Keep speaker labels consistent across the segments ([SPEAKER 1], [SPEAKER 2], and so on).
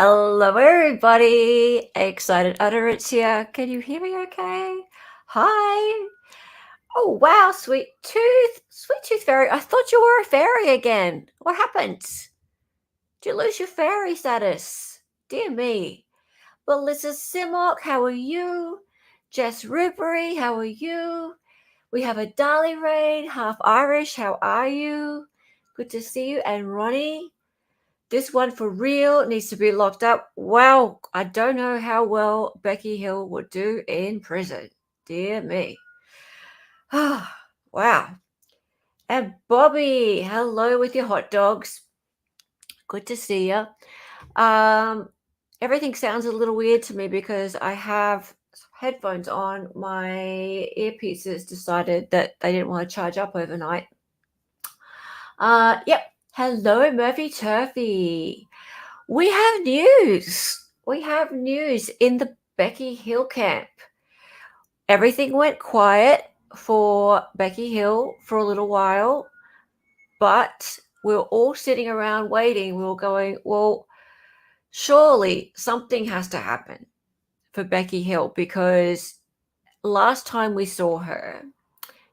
[SPEAKER 1] Hello, everybody. Excited Utterance here. Can you hear me okay? Hi. Oh, wow, Sweet Tooth. Sweet Tooth Fairy. I thought you were a fairy again. What happened? Did you lose your fairy status? Dear me. Melissa Simmock, how are you? Jess Rubery, how are you? We have a Dolly Raid, half Irish. How are you? Good to see you. And Ronnie. This one for real needs to be locked up. Wow, I don't know how well Becky Hill would do in prison. Dear me. Wow. And Bobby, hello with your hot dogs. Good to see you. Everything sounds a little weird to me because I have headphones on. My earpieces decided that they didn't want to charge up overnight. Yep. Hello, Murphy Turfy. We have news. We have news in the Becky Hill camp. Everything went quiet for Becky Hill for a little while, but we were all sitting around waiting. We were going, well, surely something has to happen for Becky Hill because last time we saw her,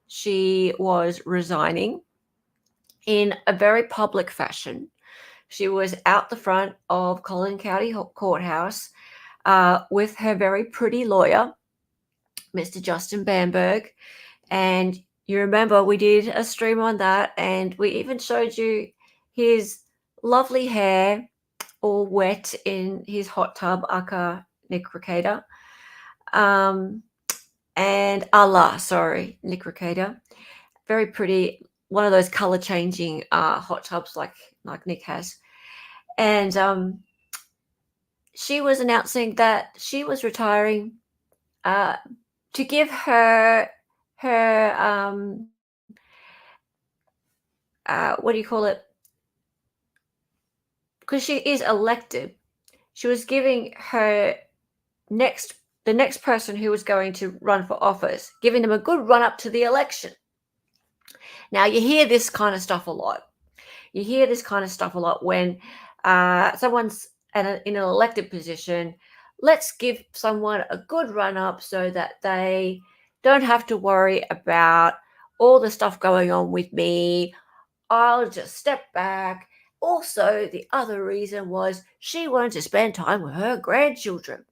[SPEAKER 1] she was resigning in a very public fashion. She was out the front of Colleton County Courthouse with her very pretty lawyer, Mr. Justin Bamberg. And you remember we did a stream on that, and we even showed you his lovely hair all wet in his hot tub, aka Nick Ricada. And Nick Ricada. Very pretty, one of those color changing hot tubs like Nick has. And she was announcing that she was retiring to give her what do you call it? Because she is elected, she was giving the next person who was going to run for office, giving them a good run up to the election. Now you hear this kind of stuff a lot. You hear this kind of stuff a lot when someone's in an elected position. Let's give someone a good run up so that they don't have to worry about all the stuff going on with me. I'll just step back. Also, the other reason was she wanted to spend time with her grandchildren.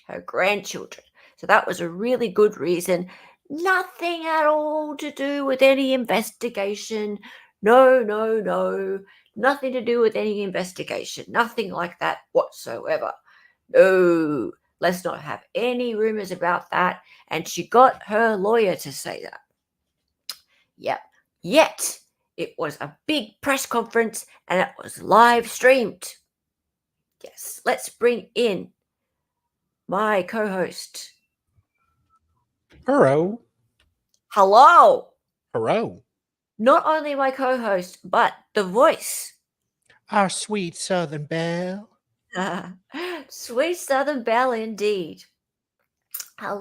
[SPEAKER 1] So that was a really good reason. Nothing at all to do with any investigation. No. Nothing to do with any investigation. Nothing like that whatsoever. No, let's not have any rumors about that. And she got her lawyer to say that. Yep. Yet it was a big press conference and it was live streamed. Yes, let's bring in my co-host.
[SPEAKER 2] Hello.
[SPEAKER 1] Hello.
[SPEAKER 2] Hello.
[SPEAKER 1] Not only my co-host, but the voice.
[SPEAKER 2] Our sweet Southern Belle.
[SPEAKER 1] Sweet Southern Belle indeed. Hello.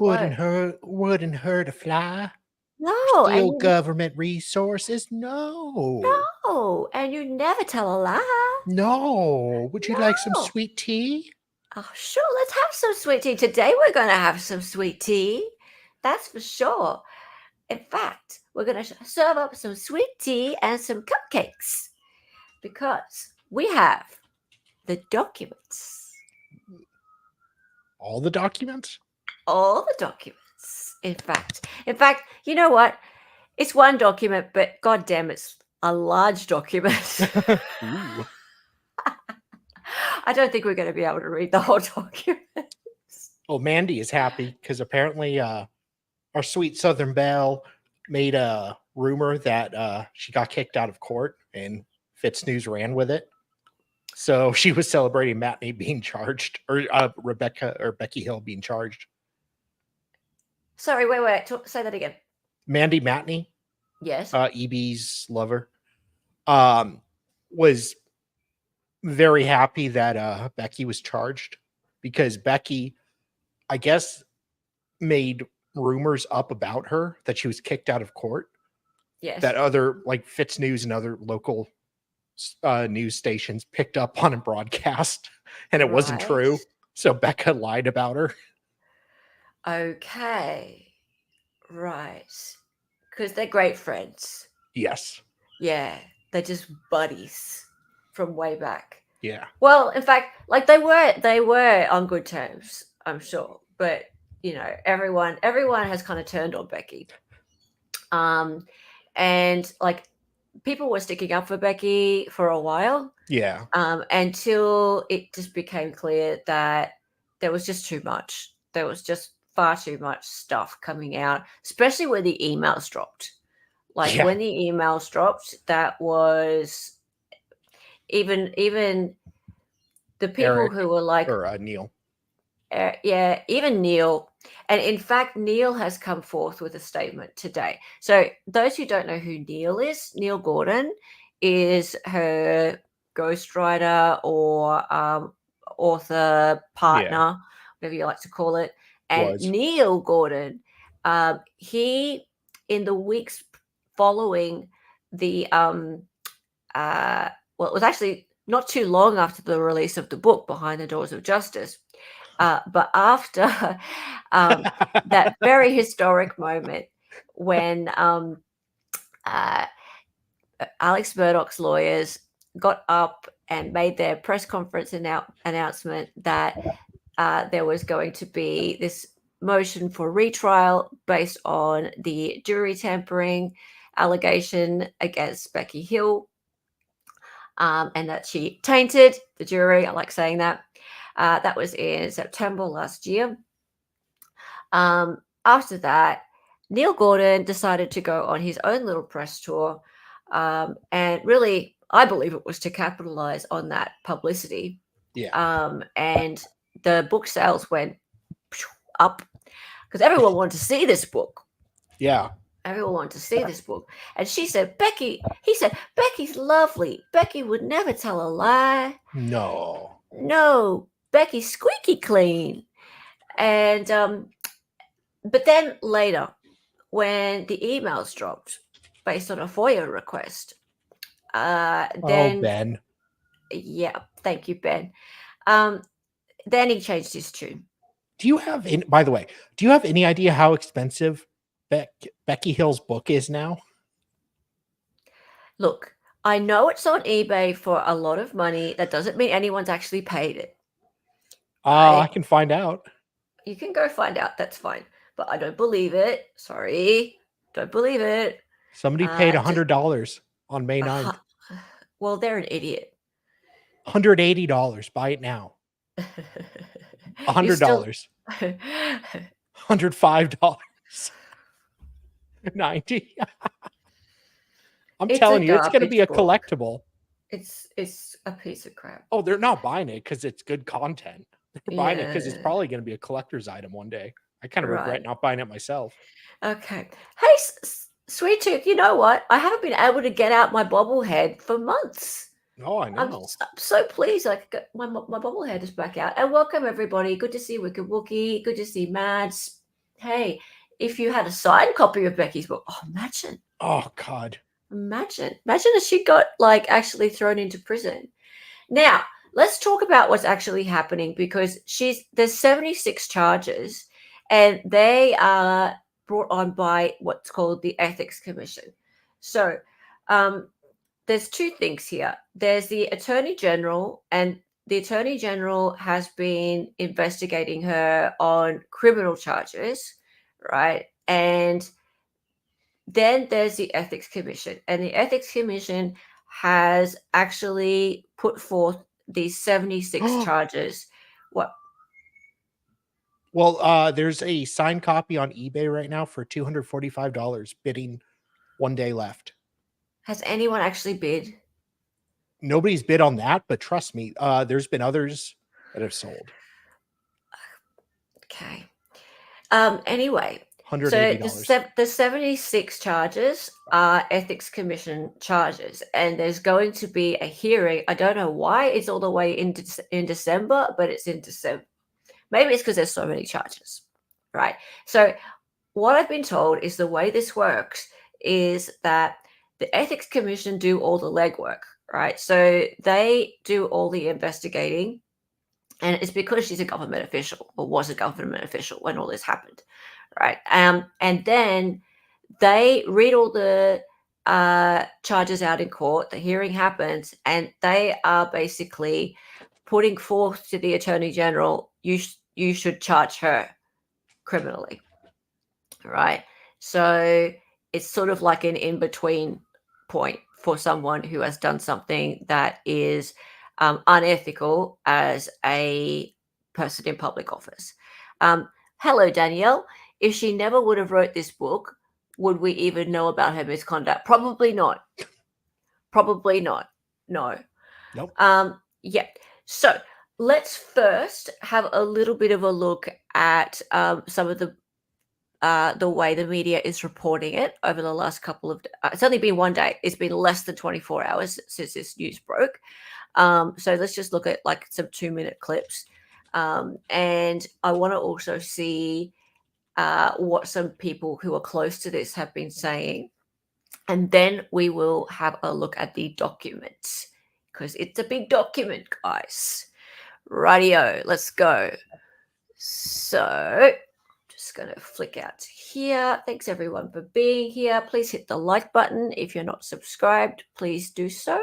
[SPEAKER 2] Wouldn't hurt a fly.
[SPEAKER 1] No,
[SPEAKER 2] Steal government resources? No.
[SPEAKER 1] No, and you never tell a lie.
[SPEAKER 2] No. Would you like some sweet tea?
[SPEAKER 1] Oh, sure. Let's have some sweet tea. Today we're going to have some sweet tea. That's for sure. In fact, we're going to serve up some sweet tea and some cupcakes because we have the documents.
[SPEAKER 2] All the documents?
[SPEAKER 1] All the documents. In fact, you know what? It's one document, but goddamn, it's a large document.
[SPEAKER 2] Ooh.
[SPEAKER 1] I don't think we're going to be able to read the whole document.
[SPEAKER 2] Well, Mandy is happy because apparently our sweet Southern Belle made a rumor that she got kicked out of court and Fitz News ran with it. So she was celebrating Matney being charged, or Becky Hill being charged.
[SPEAKER 1] Sorry, wait. Say that again.
[SPEAKER 2] Mandy Matney,
[SPEAKER 1] yes,
[SPEAKER 2] EB's lover, was very happy that Becky was charged because Becky, I guess, made rumors up about her that she was kicked out of court.
[SPEAKER 1] Yes.
[SPEAKER 2] That other, like Fitz News and other local news stations picked up on a broadcast, and it wasn't true. So Becca lied about her.
[SPEAKER 1] Okay. Right. Because they're great friends.
[SPEAKER 2] Yes.
[SPEAKER 1] Yeah. They're just buddies from way back.
[SPEAKER 2] Yeah.
[SPEAKER 1] Well, in fact, like they were on good terms, I'm sure. But everyone has kind of turned on Becky. And like people were sticking up for Becky for a while.
[SPEAKER 2] Yeah.
[SPEAKER 1] Until it just became clear that there was just too much. There was just far too much stuff coming out, especially when the emails dropped. Like when the emails dropped, that was even the people
[SPEAKER 2] Eric,
[SPEAKER 1] who were like,
[SPEAKER 2] or Neil.
[SPEAKER 1] Yeah, even Neil. And in fact, Neil has come forth with a statement today. So those who don't know who Neil is, Neil Gordon is her ghostwriter or author partner, whatever you like to call it. And Neil Gordon, he in the weeks following the well, it was actually not too long after the release of the book Behind the Doors of Justice. But after that very historic moment when Alex Murdaugh's lawyers got up and made their press conference announcement that there was going to be this motion for retrial based on the jury tampering allegation against Becky Hill, and that she tainted the jury. I like saying that. That was in September last year. After that, Neil Gordon decided to go on his own little press tour. And really, I believe it was to capitalize on that publicity.
[SPEAKER 2] Yeah.
[SPEAKER 1] And the book sales went up because everyone wanted to see this book.
[SPEAKER 2] Yeah.
[SPEAKER 1] Everyone wanted to see this book. And he said, Becky's lovely. Becky would never tell a lie. No, Becky's squeaky clean. And but then later, when the emails dropped based on a FOIA request, then
[SPEAKER 2] Ben.
[SPEAKER 1] Yeah, thank you, Ben. Then he changed his tune.
[SPEAKER 2] Do you have by the way, do you have any idea how expensive Becky Hill's book is now?
[SPEAKER 1] Look, I know it's on eBay for a lot of money. That doesn't mean anyone's actually paid it.
[SPEAKER 2] I can find out.
[SPEAKER 1] You can go find out. That's fine. But I don't believe it. Sorry. Don't believe it.
[SPEAKER 2] Somebody paid $100 on May 9th.
[SPEAKER 1] Well, they're an idiot.
[SPEAKER 2] $180. Buy it now. $100. $105. 90. I'm telling you, it's going to be a collectible.
[SPEAKER 1] It's a piece of crap.
[SPEAKER 2] Oh, they're not buying it because it's good content. They're buying it because it's probably going to be a collector's item one day. I kind of regret not buying it myself.
[SPEAKER 1] Okay. Hey, Sweet Tooth, you know what? I haven't been able to get out my bobblehead for months.
[SPEAKER 2] Oh, I know.
[SPEAKER 1] I'm so pleased. Like my bobblehead is back out. And welcome everybody. Good to see Wicked Wookie. Good to see Mads. Hey, if you had a signed copy of Becky's book, imagine.
[SPEAKER 2] Oh God.
[SPEAKER 1] Imagine if she got like actually thrown into prison. Now, let's talk about what's actually happening because there's 76 charges and they are brought on by what's called the Ethics Commission. So, there's two things here. There's the Attorney General, and the Attorney General has been investigating her on criminal charges, right? And then there's the Ethics Commission, and the Ethics Commission has actually put forth these 76 charges. What?
[SPEAKER 2] Well, there's a signed copy on eBay right now for $245, bidding 1 day left.
[SPEAKER 1] Has anyone actually bid?
[SPEAKER 2] Nobody's bid on that, but trust me, there's been others that have sold.
[SPEAKER 1] Okay. Anyway,
[SPEAKER 2] $180.
[SPEAKER 1] So the 76 charges are Ethics Commission charges, and there's going to be a hearing. I don't know why it's all the way in December, but it's in December. Maybe it's because there's so many charges, right? So what I've been told is the way this works is that the Ethics Commission do all the legwork, right? So they do all the investigating, and it's because she's a government official, or was a government official when all this happened, right? And then they read all the charges out in court. The hearing happens, and they are basically putting forth to the Attorney General, you should charge her criminally, right? So it's sort of like an in-between point for someone who has done something that is unethical as a person in public office. Hello, Danielle. If she never would have wrote this book, would we even know about her misconduct? Probably not. Probably not. No.
[SPEAKER 2] Nope.
[SPEAKER 1] Yeah. So let's first have a little bit of a look at some of the way the media is reporting it over the last couple of it's only been one day. It's been less than 24 hours since this news broke. So let's just look at like some 2-minute clips. And I want to also see what some people who are close to this have been saying. And then we will have a look at the documents, because it's a big document, guys. Rightio, let's go. So just going to flick out here. Thanks everyone for being here. Please hit the like button. If you're not subscribed, please do so.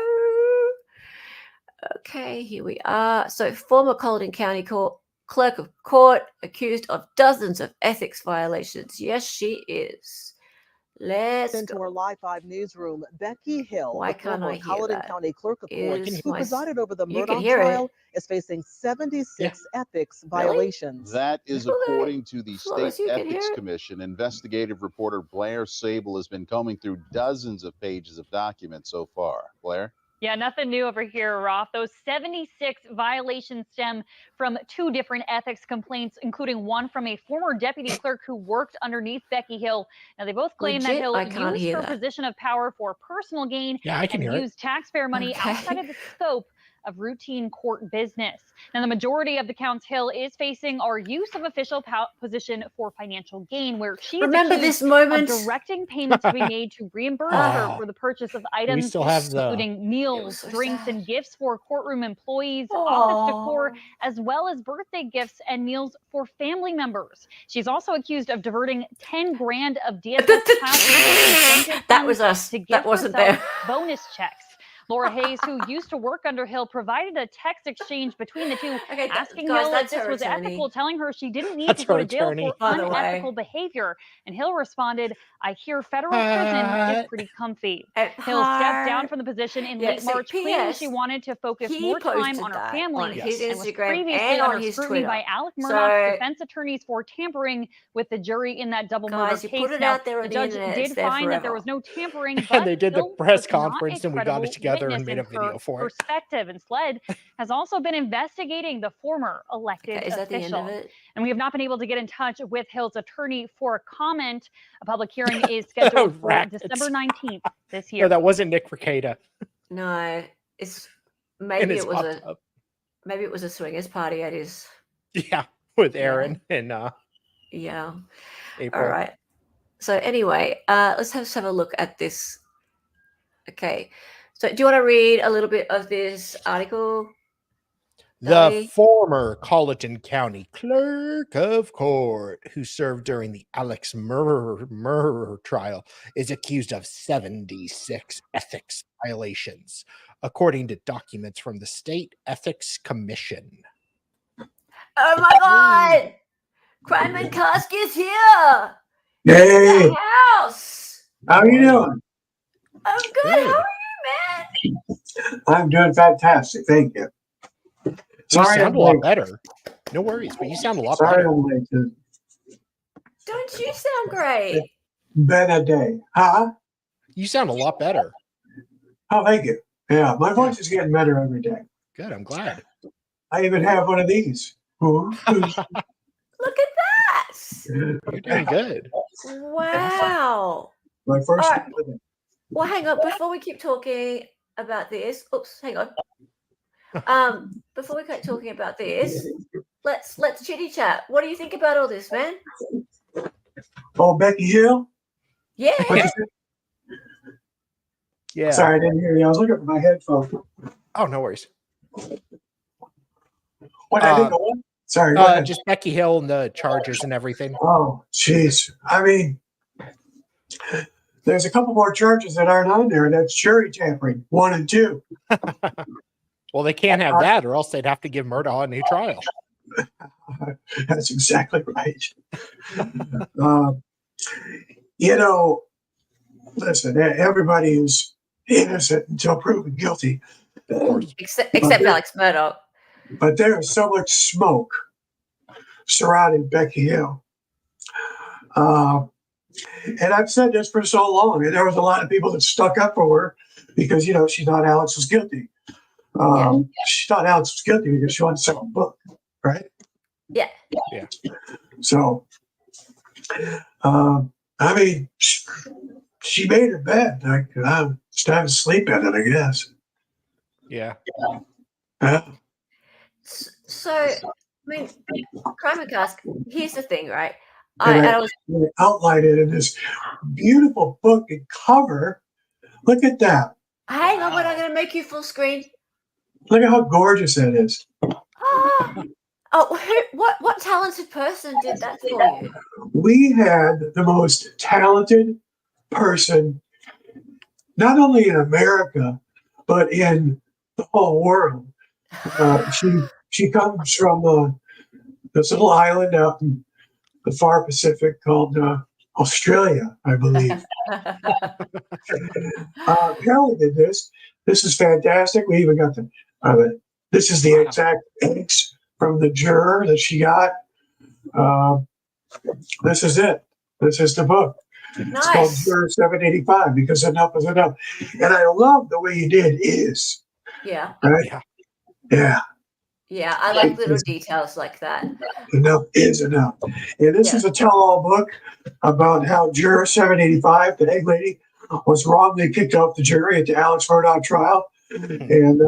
[SPEAKER 1] Okay, here we are. So former Colleton County Clerk of Court accused of dozens of ethics violations. Yes, she is. Let's
[SPEAKER 3] Into our Live 5 newsroom, Becky Hill,
[SPEAKER 1] Why
[SPEAKER 3] the
[SPEAKER 1] can't
[SPEAKER 3] former
[SPEAKER 1] I hear
[SPEAKER 3] Colleton
[SPEAKER 1] that?
[SPEAKER 3] County Clerk of Court,
[SPEAKER 1] Is
[SPEAKER 3] who
[SPEAKER 1] my-
[SPEAKER 3] presided over the
[SPEAKER 1] You can
[SPEAKER 3] Murdaugh
[SPEAKER 1] hear
[SPEAKER 3] trial,
[SPEAKER 1] it.
[SPEAKER 3] is facing 76 ethics
[SPEAKER 1] Really?
[SPEAKER 3] violations.
[SPEAKER 4] That is
[SPEAKER 1] Okay.
[SPEAKER 4] according to the
[SPEAKER 1] As long as
[SPEAKER 4] State
[SPEAKER 1] you can
[SPEAKER 4] Ethics
[SPEAKER 1] hear it.
[SPEAKER 4] Commission. Investigative reporter Blair Sable has been combing through dozens of pages of documents so far. Blair?
[SPEAKER 5] Yeah, nothing new over here, Roth. Those 76 violations stem from 2 different ethics complaints, including one from a former deputy clerk who worked underneath Becky Hill. Now, they both claim that
[SPEAKER 1] Legit,
[SPEAKER 5] Hill
[SPEAKER 1] I can't
[SPEAKER 5] used
[SPEAKER 1] hear
[SPEAKER 5] her
[SPEAKER 1] that.
[SPEAKER 5] position of power for personal gain
[SPEAKER 2] Yeah, I can
[SPEAKER 5] and
[SPEAKER 2] hear it.
[SPEAKER 5] used taxpayer money
[SPEAKER 1] Okay.
[SPEAKER 5] outside of the scope of routine court business. Now, the majority of the counts Hill is facing are use of official position for financial gain, where she is
[SPEAKER 1] Remember
[SPEAKER 5] accused
[SPEAKER 1] this moment?
[SPEAKER 5] of directing payments to be made to reimburse her
[SPEAKER 2] Oh.
[SPEAKER 5] for the purchase of
[SPEAKER 2] We
[SPEAKER 5] items
[SPEAKER 2] still have the
[SPEAKER 5] including meals,
[SPEAKER 1] so
[SPEAKER 5] drinks,
[SPEAKER 1] sad.
[SPEAKER 5] and gifts for courtroom employees, office decor,
[SPEAKER 1] Aw.
[SPEAKER 5] as well as birthday gifts and meals for family members. She's also accused of diverting 10 grand of DSS child support incentive
[SPEAKER 1] That was
[SPEAKER 5] funds
[SPEAKER 1] us.
[SPEAKER 5] to give
[SPEAKER 1] That wasn't
[SPEAKER 5] herself
[SPEAKER 1] them.
[SPEAKER 5] bonus checks. Laura Hayes, who used to work under Hill, provided a text exchange between the two,
[SPEAKER 1] Okay,
[SPEAKER 5] asking
[SPEAKER 1] guys,
[SPEAKER 5] Hill if
[SPEAKER 1] that's
[SPEAKER 5] this
[SPEAKER 1] her
[SPEAKER 5] was
[SPEAKER 1] attorney.
[SPEAKER 5] ethical, telling her she didn't need
[SPEAKER 2] That's
[SPEAKER 5] to go
[SPEAKER 2] her
[SPEAKER 5] to jail
[SPEAKER 2] attorney.
[SPEAKER 5] for
[SPEAKER 1] By the way.
[SPEAKER 5] unethical behavior. And Hill responded, I hear federal prison is
[SPEAKER 2] What?
[SPEAKER 5] pretty comfy.
[SPEAKER 1] At
[SPEAKER 5] Hill stepped down
[SPEAKER 1] heart.
[SPEAKER 5] from the position in
[SPEAKER 1] Yeah,
[SPEAKER 5] late
[SPEAKER 1] see,
[SPEAKER 5] March, claiming she
[SPEAKER 1] PS,
[SPEAKER 5] wanted to focus
[SPEAKER 1] he
[SPEAKER 5] more time
[SPEAKER 1] posted
[SPEAKER 5] on her
[SPEAKER 1] that
[SPEAKER 5] family
[SPEAKER 1] on
[SPEAKER 2] Yes.
[SPEAKER 1] his
[SPEAKER 5] and was
[SPEAKER 1] Instagram
[SPEAKER 5] previously
[SPEAKER 1] and on
[SPEAKER 5] under
[SPEAKER 1] his
[SPEAKER 5] scrutiny
[SPEAKER 1] Twitter.
[SPEAKER 5] by Alec Murdaugh's
[SPEAKER 1] So,
[SPEAKER 5] defense attorneys for tampering with the jury in that double murder
[SPEAKER 1] guys, you
[SPEAKER 5] case.
[SPEAKER 1] put it
[SPEAKER 5] Now,
[SPEAKER 1] out there on
[SPEAKER 5] the
[SPEAKER 1] the
[SPEAKER 5] judge
[SPEAKER 1] internet.
[SPEAKER 5] did
[SPEAKER 1] It's there
[SPEAKER 5] find that there
[SPEAKER 1] forever.
[SPEAKER 5] was no tampering,
[SPEAKER 2] And
[SPEAKER 5] but
[SPEAKER 2] they did the
[SPEAKER 5] Hill
[SPEAKER 2] press
[SPEAKER 5] was not
[SPEAKER 2] conference
[SPEAKER 5] a
[SPEAKER 2] and we got
[SPEAKER 5] credible
[SPEAKER 2] it together and
[SPEAKER 5] witness
[SPEAKER 2] made
[SPEAKER 5] in
[SPEAKER 2] a video
[SPEAKER 5] her
[SPEAKER 2] for it.
[SPEAKER 5] perspective. And SLED has also been investigating the former elected
[SPEAKER 1] Okay, is that the end
[SPEAKER 5] official.
[SPEAKER 1] of it?
[SPEAKER 5] And we have not been able to get in touch with Hill's attorney for a comment. A public hearing is scheduled for
[SPEAKER 2] Rackets.
[SPEAKER 5] December 19th this
[SPEAKER 2] No,
[SPEAKER 5] year.
[SPEAKER 2] that wasn't Nick Ricada
[SPEAKER 1] No, it's
[SPEAKER 2] in
[SPEAKER 1] maybe
[SPEAKER 2] his
[SPEAKER 1] it was
[SPEAKER 2] hot
[SPEAKER 1] a
[SPEAKER 2] tub.
[SPEAKER 1] maybe it was a swingers party at his.
[SPEAKER 2] Yeah, with
[SPEAKER 1] Yeah.
[SPEAKER 2] Aaron and
[SPEAKER 1] Yeah.
[SPEAKER 2] April.
[SPEAKER 1] All right. So anyway, let's have a look at this. Okay. So do you want to read a little bit of this article?
[SPEAKER 2] The
[SPEAKER 1] Dolly?
[SPEAKER 2] former Colleton County Clerk of Court, who served during the Alex murder trial, is accused of 76 ethics violations, according to documents from the State Ethics Commission.
[SPEAKER 1] Oh my God! Crimeman Kask is here.
[SPEAKER 6] Hey,
[SPEAKER 1] The house.
[SPEAKER 6] how are you doing?
[SPEAKER 1] I'm good.
[SPEAKER 2] Good.
[SPEAKER 1] How are you, man?
[SPEAKER 6] I'm doing fantastic, thank you.
[SPEAKER 2] You
[SPEAKER 6] Sorry
[SPEAKER 2] sound
[SPEAKER 6] I'm
[SPEAKER 2] a lot
[SPEAKER 6] late.
[SPEAKER 2] better. No worries, but you sound a lot
[SPEAKER 6] Sorry
[SPEAKER 2] better.
[SPEAKER 6] I'm late.
[SPEAKER 1] Don't you sound great?
[SPEAKER 6] Been a day. Huh?
[SPEAKER 2] You sound a lot better.
[SPEAKER 6] Oh, thank you. Yeah, my voice is getting better every day.
[SPEAKER 2] Good, I'm glad.
[SPEAKER 6] I even have one of these. Ooh.
[SPEAKER 1] Look at that.
[SPEAKER 2] You're doing good.
[SPEAKER 1] Wow.
[SPEAKER 6] My first
[SPEAKER 1] All right.
[SPEAKER 6] living.
[SPEAKER 1] Well, hang on. Before we keep talking about this, oops, hang on. Before we keep talking about this, let's chitty chat. What do you think about all this, man?
[SPEAKER 6] Oh, Becky Hill?
[SPEAKER 1] Yeah.
[SPEAKER 6] What'd you say?
[SPEAKER 2] Yeah.
[SPEAKER 6] Sorry, I didn't hear you. I was looking for my headphone.
[SPEAKER 2] Oh, no worries.
[SPEAKER 6] What I didn't go on? Sorry. Go ahead.
[SPEAKER 2] Just Becky Hill and the charges and everything.
[SPEAKER 6] Oh, jeez. I mean, there's a couple more charges that aren't on there. That's jury tampering, 1 and 2.
[SPEAKER 2] Well, they can't have that, or else they'd have to give Murdaugh a new trial.
[SPEAKER 6] That's exactly right. You know, listen, everybody is innocent until proven guilty.
[SPEAKER 2] Of course.
[SPEAKER 1] Except Alex Murdaugh.
[SPEAKER 6] But there is so much smoke surrounding Becky Hill. And I've said this for so long, and there was a lot of people that stuck up for her because, she thought Alex was guilty. She thought Alex was guilty because she wanted to sell a book, right?
[SPEAKER 1] Yeah.
[SPEAKER 6] So, I mean, she made her bed. Like, it's time to sleep in it, I guess.
[SPEAKER 2] Yeah.
[SPEAKER 1] So, I mean, Crime and Cask, here's the thing, right?
[SPEAKER 6] And
[SPEAKER 1] I was
[SPEAKER 6] outlined it in this beautiful book and cover. Look at that.
[SPEAKER 1] hang on, but I'm going to make you full screen.
[SPEAKER 6] Look at how gorgeous that is.
[SPEAKER 1] What talented person did that for you?
[SPEAKER 6] We had the most talented person, not only in America, but in the whole world. She comes from this little island out in the far Pacific called Australia, I believe. Kelly did this. This is fantastic. We even got this is the exact eggs from the juror that she got. This is it. This is the book. It's called Juror 785 because enough is enough. And I love the way you did is.
[SPEAKER 1] Yeah.
[SPEAKER 6] Right? Yeah.
[SPEAKER 1] Yeah, I like little details like that.
[SPEAKER 6] Enough is enough. And this is a tell-all book about how Juror 785, the egg lady, was wrongly kicked off the jury at the Alex Murdaugh trial. And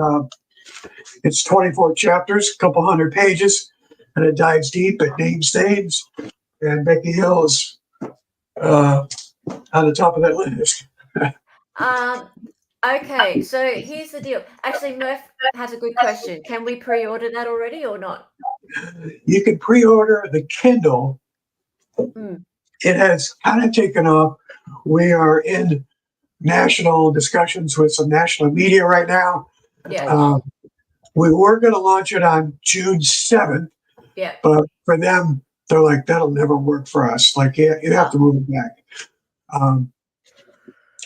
[SPEAKER 6] it's 24 chapters, a couple hundred pages, and it dives deep. It names names. And Becky Hill is on the top of that list.
[SPEAKER 1] Okay, so here's the deal. Actually, Murph has a good question. Can we pre-order that already or not?
[SPEAKER 6] You can pre-order the Kindle. It has kind of taken off. We are in national discussions with some national media right now.
[SPEAKER 1] Yeah.
[SPEAKER 6] We were going to launch it on June 7th.
[SPEAKER 1] Yeah.
[SPEAKER 6] But for them, they're like, that'll never work for us. Like, you have to move it back.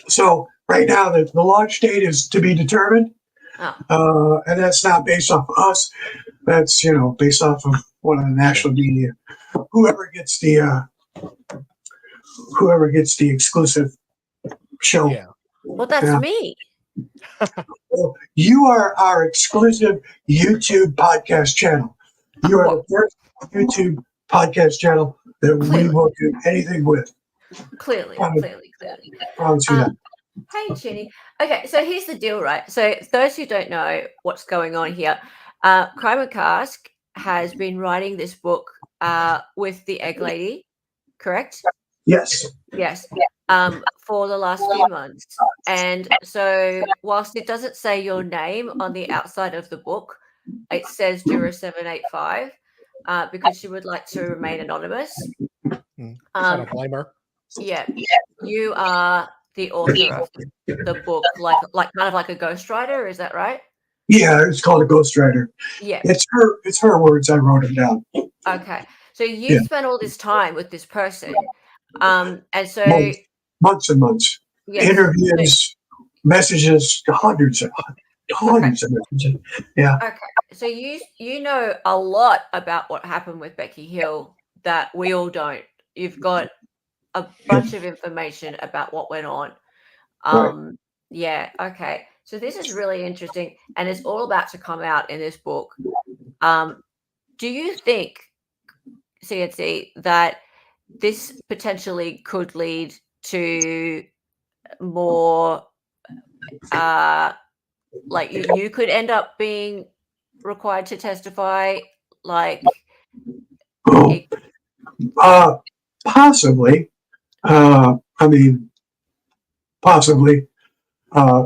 [SPEAKER 6] So right now, the launch date is to be determined. And that's not based off of us. That's, based off of one of the national media. Whoever gets the exclusive show.
[SPEAKER 2] Yeah.
[SPEAKER 1] Well, that's me.
[SPEAKER 6] Well, you are our exclusive YouTube podcast channel. You are the first YouTube podcast channel that we will do anything with.
[SPEAKER 1] Clearly.
[SPEAKER 6] Promise you that.
[SPEAKER 1] Hey, Chinny. Okay, so here's the deal, right? So those who don't know what's going on here, Crime and Cask has been writing this book with the egg lady, correct?
[SPEAKER 6] Yes.
[SPEAKER 1] Yes. For the last few months. And so whilst it doesn't say your name on the outside of the book, it says Juror 785 because she would like to remain anonymous.
[SPEAKER 2] I don't blame her.
[SPEAKER 1] Yeah. You are the author of the book, like kind of like a ghostwriter, is that right?
[SPEAKER 6] Yeah, it's called a ghostwriter.
[SPEAKER 1] Yeah.
[SPEAKER 6] It's her words. I wrote them down.
[SPEAKER 1] Okay. So you spent all this time with this person. And so
[SPEAKER 6] months and months. Yes. Interviews, messages, hundreds of messages. Yeah.
[SPEAKER 1] Okay. So you know a lot about what happened with Becky Hill that we all don't. You've got a bunch of information about what went on.
[SPEAKER 6] Right.
[SPEAKER 1] Yeah. Okay. So this is really interesting, and it's all about to come out in this book. Do you think, CNC, that this potentially could lead to more, like you could end up being required to testify, like?
[SPEAKER 6] Possibly. I mean, possibly.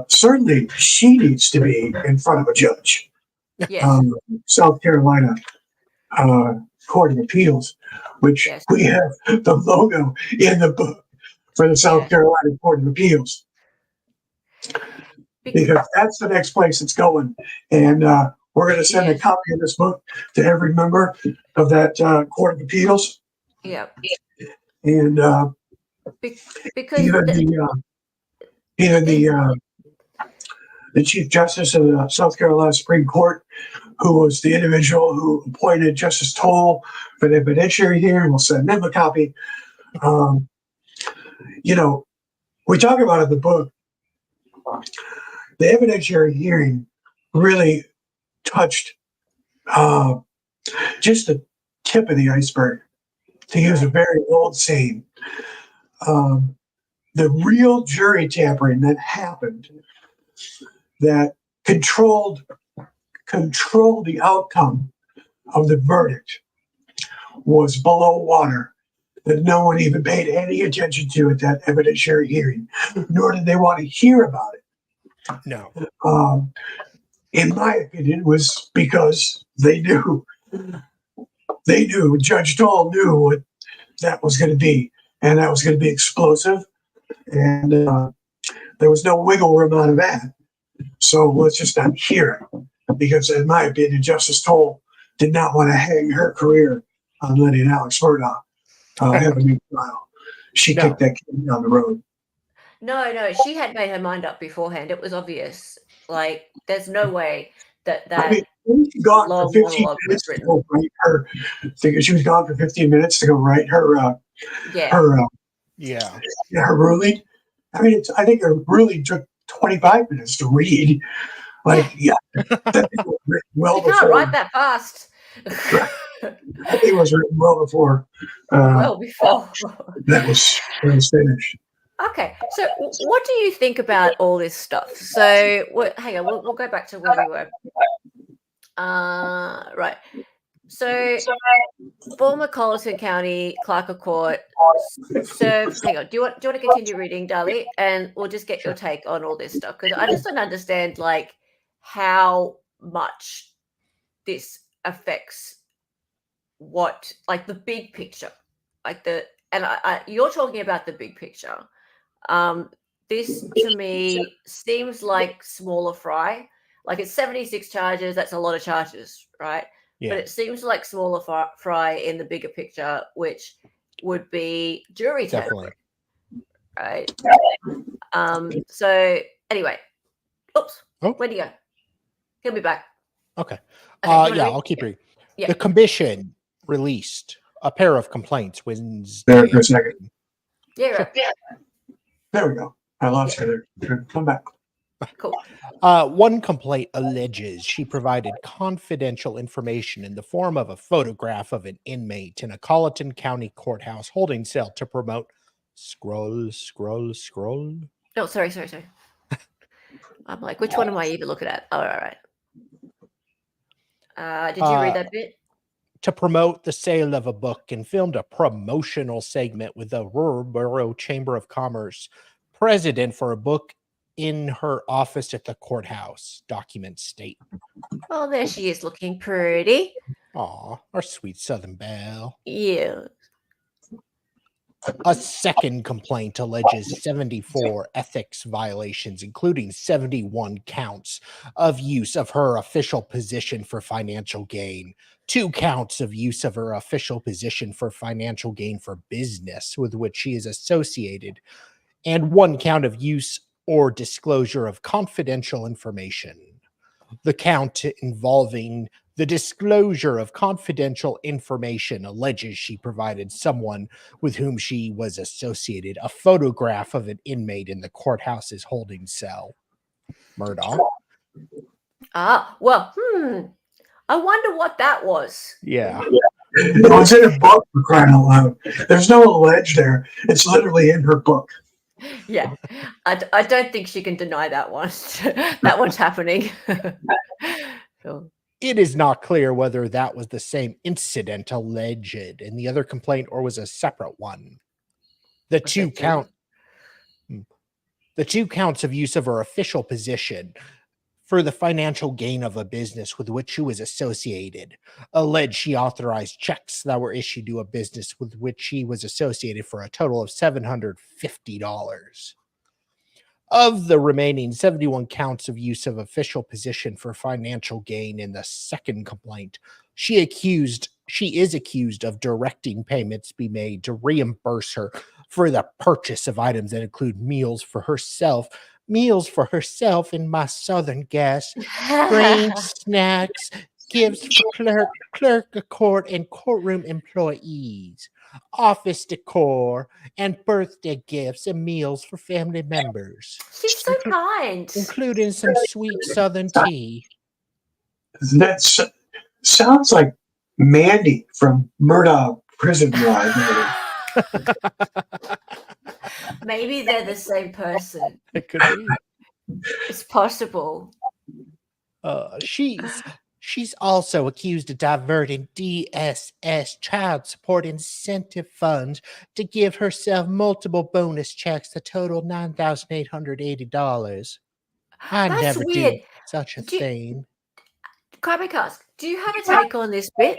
[SPEAKER 6] Certainly she needs to be in front of a judge.
[SPEAKER 1] Yes.
[SPEAKER 6] South Carolina Court of Appeals, which
[SPEAKER 1] Yes.
[SPEAKER 6] we have the logo in the book for the South
[SPEAKER 1] Yeah.
[SPEAKER 6] Carolina Court of Appeals, because that's the next place it's going. And we're going to send a copy of this book to every member of that Court of Appeals.
[SPEAKER 1] Yeah.
[SPEAKER 6] And
[SPEAKER 1] Because
[SPEAKER 6] even the Chief Justice of the South Carolina Supreme Court, who was the individual who appointed Justice Toll for the evidentiary hearing, we'll send them a copy. We talk about in the book, the evidentiary hearing really touched just the tip of the iceberg, to use a very old saying. The real jury tampering that happened, that controlled the outcome of the verdict, was below water, that no one even paid any attention to at that evidentiary hearing, nor did they want to hear about it.
[SPEAKER 2] No.
[SPEAKER 6] In my opinion, it was because they knew Judge Toll knew what that was going to be, and that was going to be explosive, and there was no wiggle room out of that. So let's just not hear it, because in my opinion, Justice Toll did not want to hang her career on letting Alex Murdaugh have a new trial. She kicked that kid down the road.
[SPEAKER 1] No, she had made her mind up beforehand. It was obvious. Like, there's no way that
[SPEAKER 6] she gone for 15 minutes to go write her. She was gone for 15 minutes to go write her her ruling. I mean, I think her ruling took 25 minutes to read. Like, that thing was written well before.
[SPEAKER 1] You can't write that fast.
[SPEAKER 6] That thing was written well before. That was finished.
[SPEAKER 1] Okay, so what do you think about all this stuff? So, hang on, we'll go back to where we were. Right. So, former Colleton County Clerk of Court served. Hang on, do you want to continue reading, Dali? And we'll just get your take on all this stuff, because I just don't understand like how much this affects what, like, the big picture, like you're talking about the big picture. This to me seems like smaller fry. Like, it's 76 charges. That's a lot of charges, right? Yeah. But it seems like smaller fry in the bigger picture, which would be jury tampering, right? So anyway, where do you go? He'll be back.
[SPEAKER 2] Okay. I'll keep reading. Yeah. The commission released a pair of complaints Wednesday.
[SPEAKER 6] There, a second.
[SPEAKER 1] Yeah, right.
[SPEAKER 6] There we go. I lost her there. Come back.
[SPEAKER 1] Cool.
[SPEAKER 2] One complaint alleges she provided confidential information in the form of a photograph of an inmate in a Colleton County courthouse holding cell to promote scroll.
[SPEAKER 1] Oh, sorry. I'm like, which one am I even looking at? Oh, all right. Did you read that bit?
[SPEAKER 2] To promote the sale of a book, and filmed a promotional segment with the Rural Borough Chamber of Commerce president for a book in her office at the courthouse, documents state.
[SPEAKER 1] Oh, there she is, looking pretty.
[SPEAKER 2] Aw, our sweet Southern belle.
[SPEAKER 1] Yeah.
[SPEAKER 2] A second complaint alleges 74 ethics violations, including 71 counts of use of her official position for financial gain, 2 counts of use of her official position for financial gain for business with which she is associated, and 1 count of use or disclosure of confidential information. The count involving the disclosure of confidential information alleges she provided someone with whom she was associated a photograph of an inmate in the courthouse's holding cell. Murdaugh.
[SPEAKER 1] Well, I wonder what that was.
[SPEAKER 2] Yeah.
[SPEAKER 6] It was in a book, for crying out loud. There's no allege there. It's literally in her book.
[SPEAKER 1] Yeah, I don't think she can deny that one. That one's happening. So.
[SPEAKER 2] It is not clear whether that was the same incident alleged in the other complaint or was a separate one. The 2 count. The 2 counts of use of her official position for the financial gain of a business with which she was associated alleged she authorized checks that were issued to a business with which she was associated for a total of $750. Of the remaining 71 counts of use of official position for financial gain in the second complaint, she is accused of directing payments be made to reimburse her for the purchase of items that include meals for herself in my Southern Gas, drinks, snacks, gifts for clerk of court and courtroom employees, office decor, and birthday gifts and meals for family members,
[SPEAKER 1] She's so kind.
[SPEAKER 2] including some sweet Southern tea.
[SPEAKER 6] That sounds like Mandy from Murdaugh Prison Library.
[SPEAKER 1] Maybe they're the same person.
[SPEAKER 2] It could be.
[SPEAKER 1] It's possible.
[SPEAKER 2] She's also accused of diverting DSS child support incentive funds to give herself multiple bonus checks that total $9,880. I
[SPEAKER 1] That's
[SPEAKER 2] never
[SPEAKER 1] weird.
[SPEAKER 2] did such a
[SPEAKER 1] Do-
[SPEAKER 2] thing.
[SPEAKER 1] Krabby Cast, do you have a take on this bit?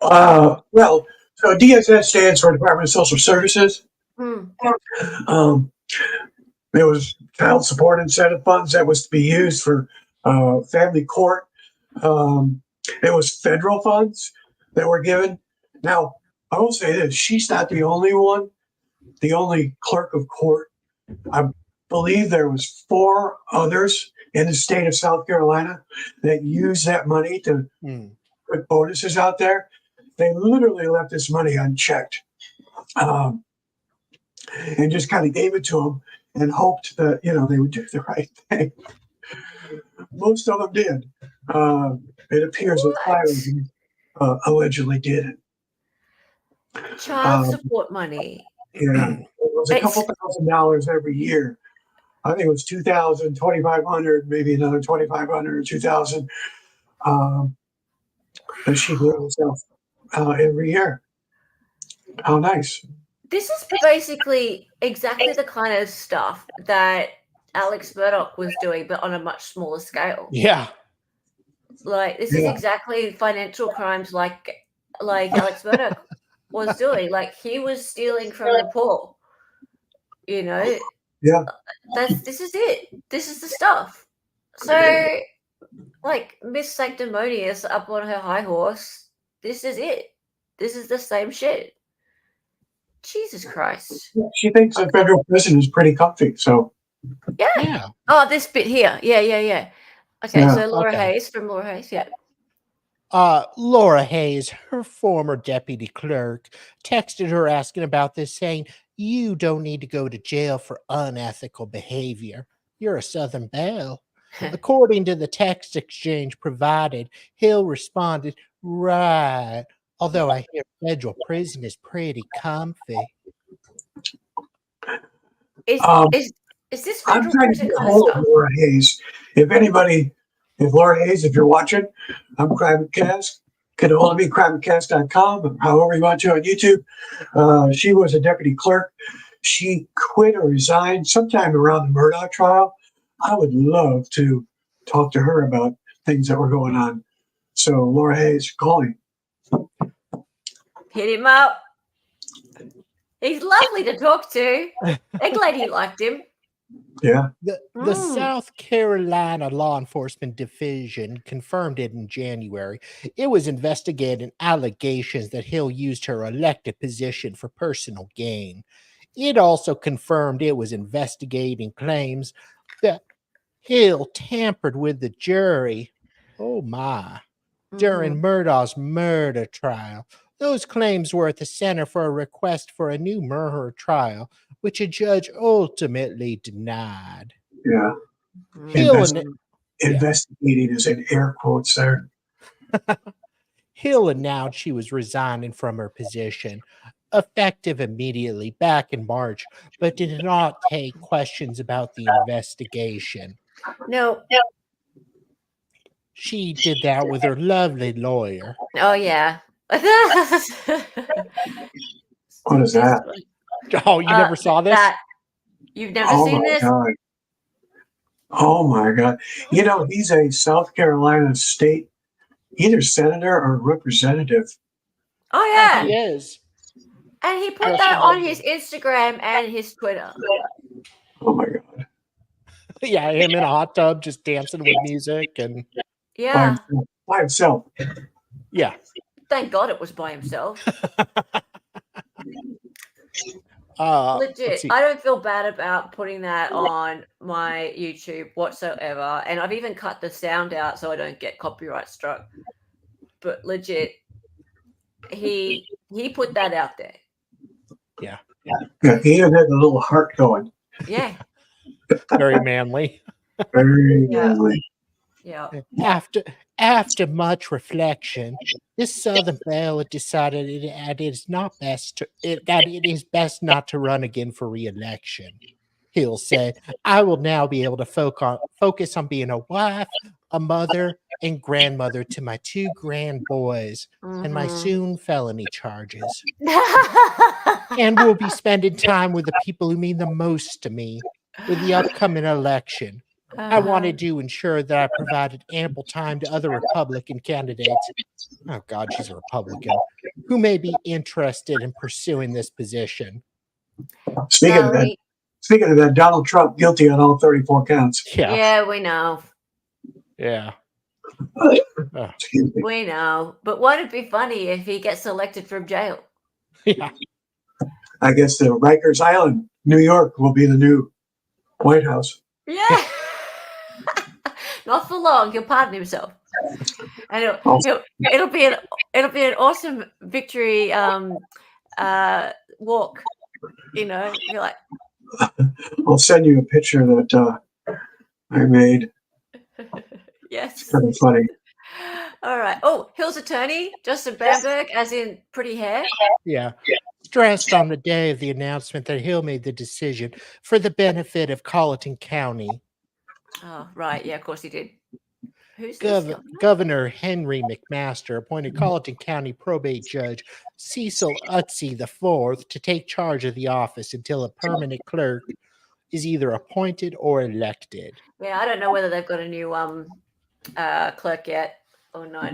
[SPEAKER 6] Well, so DSS stands for Department of Social Services.
[SPEAKER 1] Hmm.
[SPEAKER 6] There was child support incentive funds that was to be used for family court. There was federal funds that were given. Now, I will say this: she's not the only one, the only clerk of court. I believe there was 4 others in the state of South Carolina that used that money to put bonuses out there. They literally left this money unchecked, and just kind of gave it to them and hoped that they would do the right thing. Most of them did. It appears that 5 of them allegedly did it.
[SPEAKER 1] Child support money.
[SPEAKER 6] Yeah, it was a couple $1,000 every year. I think it was $2,000, $2,500, maybe another $2,500 or $2,000. That she gave herself every year. How nice.
[SPEAKER 1] This is basically exactly the kind of stuff that Alex Murdaugh was doing, but on a much smaller scale.
[SPEAKER 2] Yeah.
[SPEAKER 1] Like, this is exactly financial crimes like Alex Murdaugh was doing. Like, he was stealing from the poor.
[SPEAKER 6] Yeah.
[SPEAKER 1] This is it. This is the stuff. So, like, Miss Sanctimonious up on her high horse, this is it. This is the same shit. Jesus Christ.
[SPEAKER 6] She thinks the federal prison is pretty comfy, so.
[SPEAKER 1] Yeah. Oh, this bit here. Yeah. Okay,
[SPEAKER 6] Yeah,
[SPEAKER 1] so Laura
[SPEAKER 2] okay.
[SPEAKER 1] Hayes from Laura Hayes, yeah.
[SPEAKER 2] Laura Hayes, her former deputy clerk, texted her asking about this, saying, "You don't need to go to jail for unethical behavior. You're a Southern belle." According to the text exchange provided, Hill responded, "Right, although I hear federal prison is pretty comfy."
[SPEAKER 1] Is this
[SPEAKER 6] I'm
[SPEAKER 1] federal
[SPEAKER 6] trying to
[SPEAKER 1] prison
[SPEAKER 6] get
[SPEAKER 1] kind of
[SPEAKER 6] hold of
[SPEAKER 1] stuff?
[SPEAKER 6] Laura Hayes. If Laura Hayes, if you're watching, I'm Crime Cast. Get a hold of me, crimecast.com, or however you want to on YouTube. She was a deputy clerk. She quit or resigned sometime around the Murdaugh trial. I would love to talk to her about things that were going on. So, Laura Hayes, calling.
[SPEAKER 1] Hit him up. He's lovely to talk to. Egg Lady liked him.
[SPEAKER 6] Yeah.
[SPEAKER 2] The South Carolina Law Enforcement Division confirmed it in January. It was investigating allegations that Hill used her elected position for personal gain. It also confirmed it was investigating claims that Hill tampered with the jury. Oh my. During Murdaugh's murder trial. Those claims were at the center for a request for a new murder trial, which a judge ultimately denied.
[SPEAKER 6] Yeah. Investigating is in air quotes there.
[SPEAKER 2] Hill announced she was resigning from her position, effective immediately back in March, but did not take questions about the investigation.
[SPEAKER 1] No.
[SPEAKER 2] She did that with her lovely lawyer.
[SPEAKER 1] Oh, yeah.
[SPEAKER 6] What is that?
[SPEAKER 2] Oh, you never saw this?
[SPEAKER 1] You've never
[SPEAKER 6] Oh
[SPEAKER 1] seen
[SPEAKER 6] my
[SPEAKER 1] this?
[SPEAKER 6] God. Oh my God. You know, he's a South Carolina state, either senator or representative.
[SPEAKER 1] Oh
[SPEAKER 2] Yeah,
[SPEAKER 1] yeah,
[SPEAKER 2] he is.
[SPEAKER 1] and he put
[SPEAKER 2] Yes,
[SPEAKER 1] that
[SPEAKER 2] he
[SPEAKER 1] on
[SPEAKER 2] is.
[SPEAKER 1] his Instagram and his Twitter.
[SPEAKER 6] Oh my God.
[SPEAKER 2] Yeah, him in a hot tub just dancing with music and
[SPEAKER 1] Yeah,
[SPEAKER 6] By himself.
[SPEAKER 2] yeah.
[SPEAKER 1] thank God it was by himself.
[SPEAKER 2] Let's
[SPEAKER 1] Legit,
[SPEAKER 2] see.
[SPEAKER 1] I don't feel bad about putting that on my YouTube whatsoever, and I've even cut the sound out so I don't get copyright struck. But legit, he put that out there.
[SPEAKER 6] Yeah, he even had a little heart going.
[SPEAKER 1] Yeah,
[SPEAKER 2] Very manly.
[SPEAKER 6] Very
[SPEAKER 1] Yeah.
[SPEAKER 6] manly.
[SPEAKER 1] yeah.
[SPEAKER 2] After much reflection, this Southern Belle decided that it is best not to run again for re-election. Hill said, "I will now be able to focus on being a wife, a mother, and grandmother to my 2 grand boys and my
[SPEAKER 1] Mhm.
[SPEAKER 2] soon felony charges. And will be spending time with the people who mean the most to me with the upcoming election. I wanted to ensure that I provided ample time to other Republican candidates." Oh God, she's a Republican. "Who may be interested in pursuing this position."
[SPEAKER 6] Speaking of that, Donald Trump guilty on all 34 counts.
[SPEAKER 2] Yeah.
[SPEAKER 1] Yeah, we know.
[SPEAKER 2] Yeah.
[SPEAKER 6] Excuse me.
[SPEAKER 1] We know. But won't it be funny if he gets elected from jail?
[SPEAKER 2] Yeah.
[SPEAKER 6] I guess the Rikers Island, New York, will be the new White House.
[SPEAKER 1] Yeah. Not for long. He'll pardon himself. And it'll be an awesome victory walk. You know, you're like,
[SPEAKER 6] I'll send you a picture that I made.
[SPEAKER 1] yes.
[SPEAKER 6] Kind of funny.
[SPEAKER 1] All right. Oh, Hill's attorney, Justin Bamberg, as in pretty hair.
[SPEAKER 2] Yeah. Stressed on the day of the announcement that Hill made the decision for the benefit of Colleton County.
[SPEAKER 1] Oh, right. Yeah, of course he did. Who's this guy?
[SPEAKER 2] Governor Henry McMaster appointed Colleton County probate judge Cecil Utzi IV to take charge of the office until a permanent clerk is either appointed or elected.
[SPEAKER 1] Yeah, I don't know whether they've got a new clerk yet or not.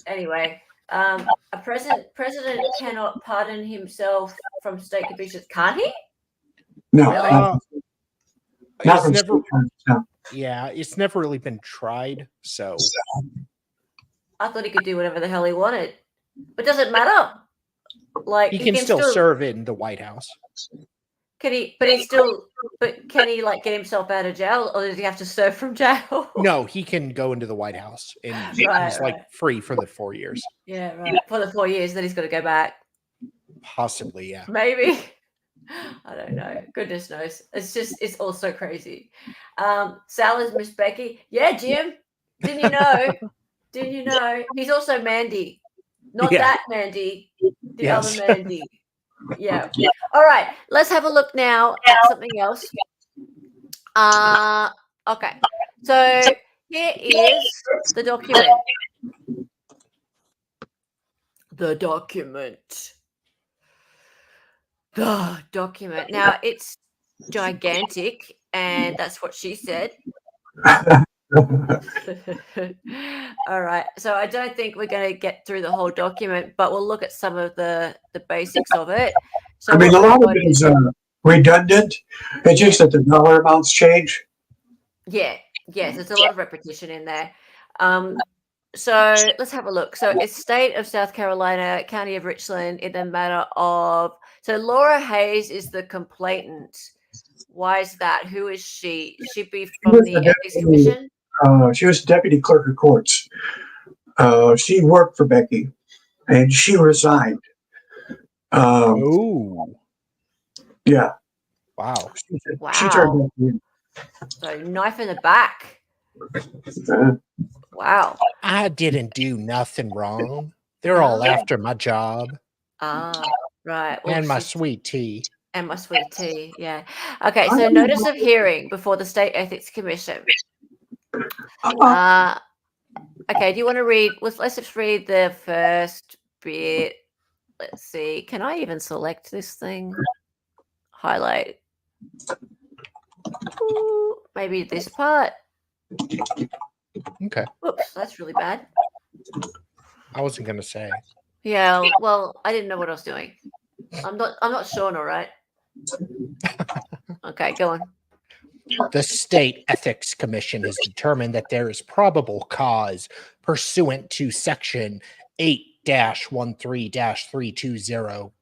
[SPEAKER 1] Anyway, a president cannot pardon himself from state convictions, can't he?
[SPEAKER 6] No,
[SPEAKER 1] Really?
[SPEAKER 6] not
[SPEAKER 2] It's
[SPEAKER 6] from
[SPEAKER 2] never,
[SPEAKER 6] no.
[SPEAKER 2] yeah, it's never really been tried. So
[SPEAKER 1] I thought he could do whatever the hell he wanted, but does it matter? Like
[SPEAKER 2] he can still serve in the White House.
[SPEAKER 1] Can he? But he's still. But can he like get himself out of jail, or does he have to serve from jail?
[SPEAKER 2] No, he can go into the White House and he's like free for the 4 years.
[SPEAKER 1] Yeah, right. For the 4 years, then he's got to go back.
[SPEAKER 2] Possibly, yeah.
[SPEAKER 1] Maybe. I don't know. Goodness knows. It's all so crazy. Sal is Miss Becky. Yeah, Jim. Didn't you know? Didn't you know? He's also Mandy. Not that Mandy. The other Mandy. Yeah. All right. Let's have a look now at something else. Okay. So here is the document. The document. The document. Now it's gigantic, and that's what she said. All right. So I don't think we're going to get through the whole document, but we'll look at some of the basics of it. So
[SPEAKER 6] I mean, a lot of it is redundant. It's just that the dollar amounts change.
[SPEAKER 1] Yeah. Yes, there's a lot of repetition in there. So let's have a look. So it's state of South Carolina, county of Richland, in the matter of. So Laura Hayes is the complainant. Why is that? Who is she? She'd be from the Ethics Commission.
[SPEAKER 6] She was deputy clerk of courts. She worked for Becky, and she resigned.
[SPEAKER 2] Oh,
[SPEAKER 6] yeah.
[SPEAKER 2] Wow.
[SPEAKER 6] She turned Becky in.
[SPEAKER 1] So knife in the back. Wow.
[SPEAKER 2] I didn't do nothing wrong. They're all after my job.
[SPEAKER 1] Ah, right. Well,
[SPEAKER 2] and my sweet tea.
[SPEAKER 1] And my sweet tea, yeah. Okay, so notice of hearing before the State Ethics Commission. Okay, do you want to read? Let's just read the first bit. Let's see. Can I even select this thing? highlight. Ooh, maybe this part.
[SPEAKER 2] Okay.
[SPEAKER 1] Oops, that's really bad.
[SPEAKER 2] I wasn't gonna say.
[SPEAKER 1] Yeah, well, I didn't know what I was doing. I'm not Sean, all right? Okay, go on.
[SPEAKER 2] The State Ethics Commission has determined that there is probable cause pursuant to Section 8-13-320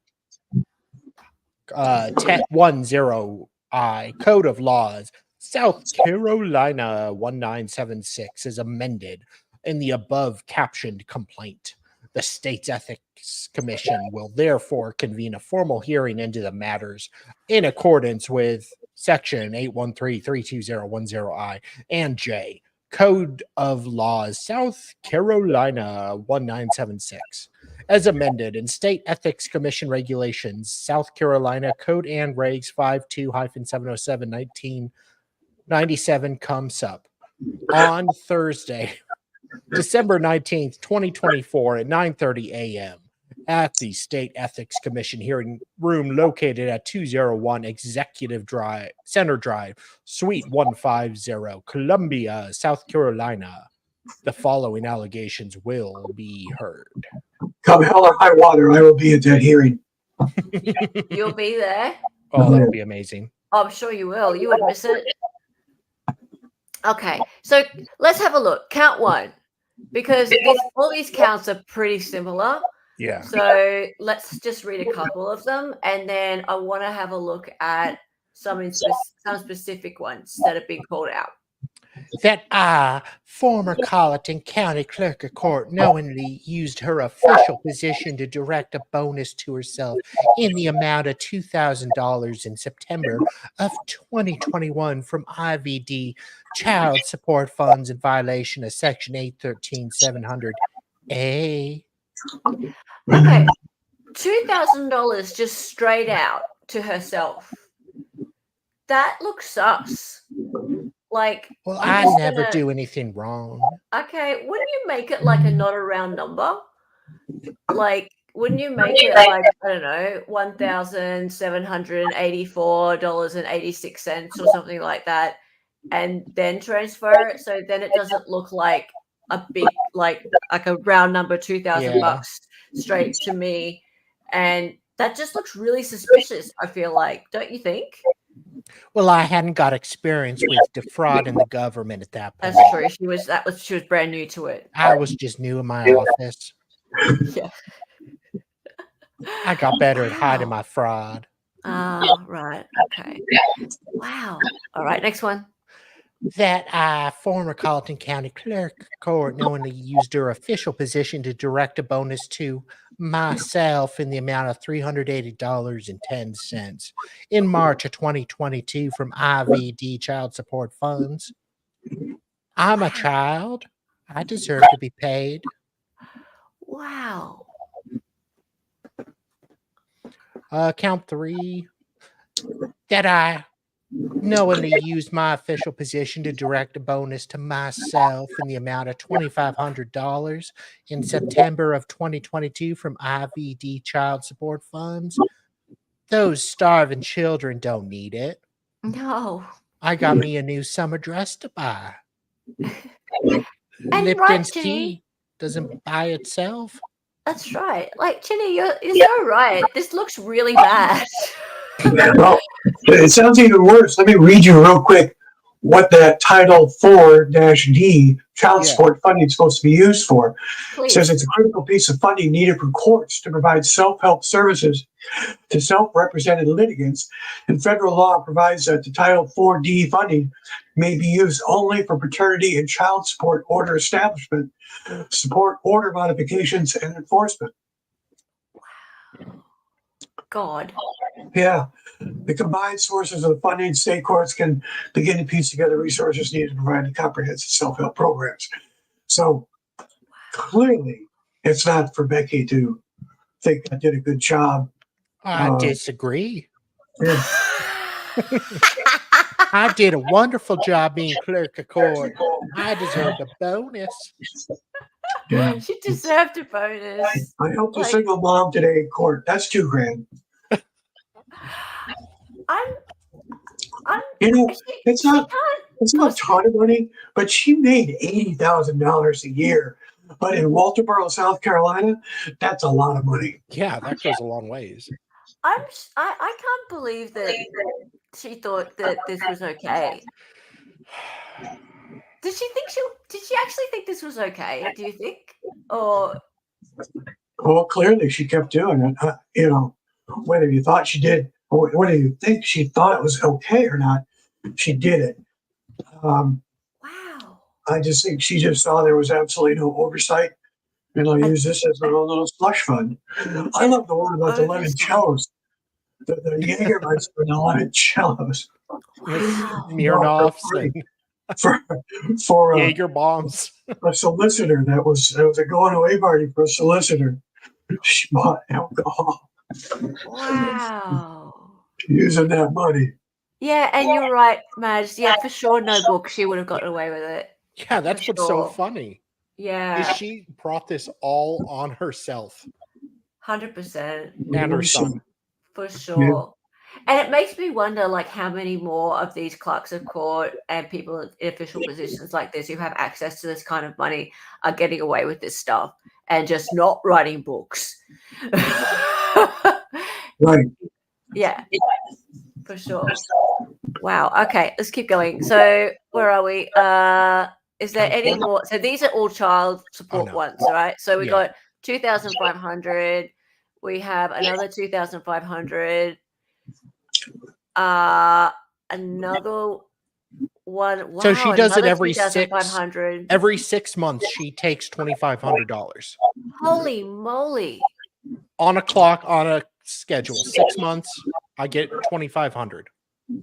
[SPEAKER 2] 10I Code of Laws, South Carolina 1976, is amended in the above captioned complaint. The State's Ethics Commission will therefore convene a formal hearing into the matters in accordance with Section 813-32010I and J, Code of Laws, South Carolina 1976, as amended in State Ethics Commission Regulations, South Carolina Code and Regs 52-707-1997 comes up on Thursday, December 19th, 2024 at 9:30 a.m. at the State Ethics Commission hearing room located at 201 Executive Drive, Center Drive, Suite 150, Columbia, South Carolina. The following allegations will be heard.
[SPEAKER 6] Come hell or high water, I will be at that hearing.
[SPEAKER 1] You'll be there.
[SPEAKER 2] Oh, that'll be amazing.
[SPEAKER 1] I'm sure you will. You wouldn't miss it. Okay, so let's have a look. Count one, because all these counts are pretty similar.
[SPEAKER 2] Yeah.
[SPEAKER 1] So let's just read a couple of them, and then I want to have a look at some specific ones that have been called out.
[SPEAKER 2] That I, former Colleton County Clerk of Court, knowingly used her official position to direct a bonus to herself in the amount of $2,000 in September of 2021 from IVD Child Support Funds in violation of Section 813-700A.
[SPEAKER 1] Okay, $2,000 just straight out to herself. That looks sus. Like,
[SPEAKER 2] well,
[SPEAKER 1] I'm
[SPEAKER 2] I never do anything wrong.
[SPEAKER 1] Okay, wouldn't you make it like a not a round number? Like, wouldn't you make it like, I don't know, $1,784.86 or something like that, and then transfer it so then it doesn't look like a big, like a round number, $2,000 straight to me, and that just looks really suspicious. I feel like, don't you think?
[SPEAKER 2] Well, I hadn't got experience with defrauding the government at that point.
[SPEAKER 1] That's true. She was brand new to it.
[SPEAKER 2] I was just new in my office.
[SPEAKER 1] Yeah.
[SPEAKER 2] I got better at hiding my fraud.
[SPEAKER 1] Oh, right. Okay. Wow. All right. Next one.
[SPEAKER 2] That I, former Colleton County Clerk Court, knowingly used her official position to direct a bonus to myself in the amount of $380.10 in March of 2022 from IVD Child Support Funds. I'm a child. I deserve to be paid.
[SPEAKER 1] Wow.
[SPEAKER 2] Count three. That I knowingly used my official position to direct a bonus to myself in the amount of $2,500 in September of 2022 from IVD Child Support Funds. Those starving children don't need it.
[SPEAKER 1] No.
[SPEAKER 2] I got me a new summer dress to buy.
[SPEAKER 1] And
[SPEAKER 2] Lipton's
[SPEAKER 1] right,
[SPEAKER 2] tea doesn't buy itself.
[SPEAKER 1] That's right. Like, Chinny, you're so right. This looks really bad.
[SPEAKER 6] Well, it sounds even worse. Let me read you real quick what that Title 4-D child support funding is supposed to be used for. It says it's a critical piece of funding needed for courts to provide self-help services to self-represented litigants, and federal law provides that the Title 4-D funding may be used only for paternity and child support order establishment, support order modifications, and enforcement.
[SPEAKER 1] God.
[SPEAKER 6] Yeah. The combined sources of the funding, state courts can begin to piece together resources needed to provide comprehensive self-help programs. So clearly, it's not for Becky to think I did a good job.
[SPEAKER 2] I disagree.
[SPEAKER 6] Yeah.
[SPEAKER 2] I did a wonderful job being clerk of court. I deserved a bonus.
[SPEAKER 6] Yeah.
[SPEAKER 1] She deserved a bonus.
[SPEAKER 6] I helped a single mom today in court. That's $2,000. You know, it's not
[SPEAKER 1] can't
[SPEAKER 6] it's not a ton of money, but she made $80,000 a year. But in Walterboro, South Carolina, that's a lot of money.
[SPEAKER 2] Yeah, that goes a long ways.
[SPEAKER 1] I can't believe that she thought that this was okay. Did she actually think this was okay? Do you think? Or
[SPEAKER 6] Well, clearly she kept doing it. You know, whether you thought she did, or whether you think she thought it was okay or not, she did it.
[SPEAKER 1] wow.
[SPEAKER 6] I just think she just saw there was absolutely no oversight, and I'll use this as my own little slush fund. I love the one about the lemon cellos, the Jägermeister and the lemon cellos.
[SPEAKER 1] Wow.
[SPEAKER 2] Smirnoffs and
[SPEAKER 6] For
[SPEAKER 2] Jaeger bombs.
[SPEAKER 6] a solicitor it was a going away party for a solicitor. She bought alcohol.
[SPEAKER 1] Wow.
[SPEAKER 6] Using that money.
[SPEAKER 1] Yeah, and you're right, Madge. Yeah, for sure, no book. She would have gotten away with it.
[SPEAKER 2] Yeah, that's what's so funny.
[SPEAKER 1] Yeah,
[SPEAKER 2] Is she brought this all on herself
[SPEAKER 1] 100%.
[SPEAKER 2] and her son.
[SPEAKER 1] For sure. And it makes me wonder, like, how many more of these clerks of court and people in official positions like this who have access to this kind of money are getting away with this stuff and just not writing books.
[SPEAKER 6] Right.
[SPEAKER 1] Yeah, for sure. Wow. Okay, let's keep going. So where are we? Is there any more? So these are all child support ones, right? So we got 2,500. We have another 2,500. Another one. Wow,
[SPEAKER 2] So she does it
[SPEAKER 1] another
[SPEAKER 2] every 6 months. She takes $2,500
[SPEAKER 1] Holy moly.
[SPEAKER 2] on a clock, on a schedule. 6 months, I get 2,500.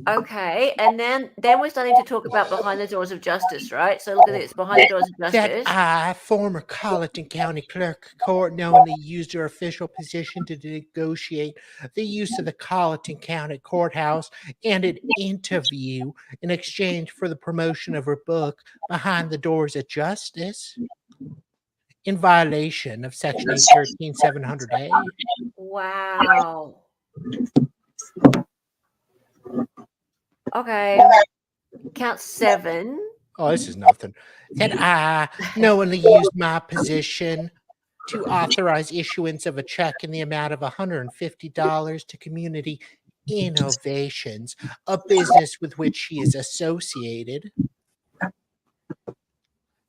[SPEAKER 1] Okay, and then we're starting to talk about behind the doors of justice, right? So look at this, behind the doors of justice.
[SPEAKER 2] That former Colleton County Clerk Court knowingly used her official position to negotiate the use of the Colleton County Courthouse and an interview in exchange for the promotion of her book, Behind the Doors of Justice, in violation of Section 813 700A.
[SPEAKER 1] Wow. Okay. Count 7.
[SPEAKER 2] Oh, this is nothing. That I knowingly used my position to authorize issuance of a check in the amount of $150 to Community Innovations, a business with which she is associated.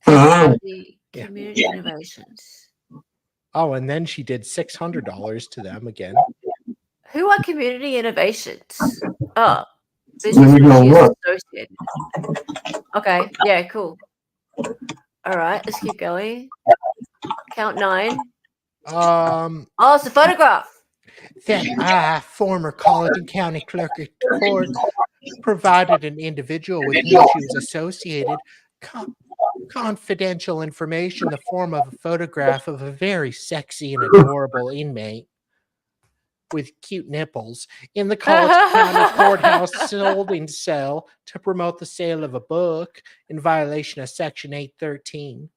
[SPEAKER 1] Community Innovations.
[SPEAKER 2] Oh, and then she did $600 to them again.
[SPEAKER 1] Who are Community Innovations? Oh,
[SPEAKER 6] Let me go look.
[SPEAKER 1] associated. Okay, yeah, cool. All right, let's keep going. Count 9. Oh, it's a photograph.
[SPEAKER 2] That former Colleton County Clerk of Court provided an individual with whom she was associated confidential information in the form of a photograph of a very sexy and adorable inmate with cute nipples in the Colleton County Courthouse holding cell to promote the sale of a book in violation of Section 813.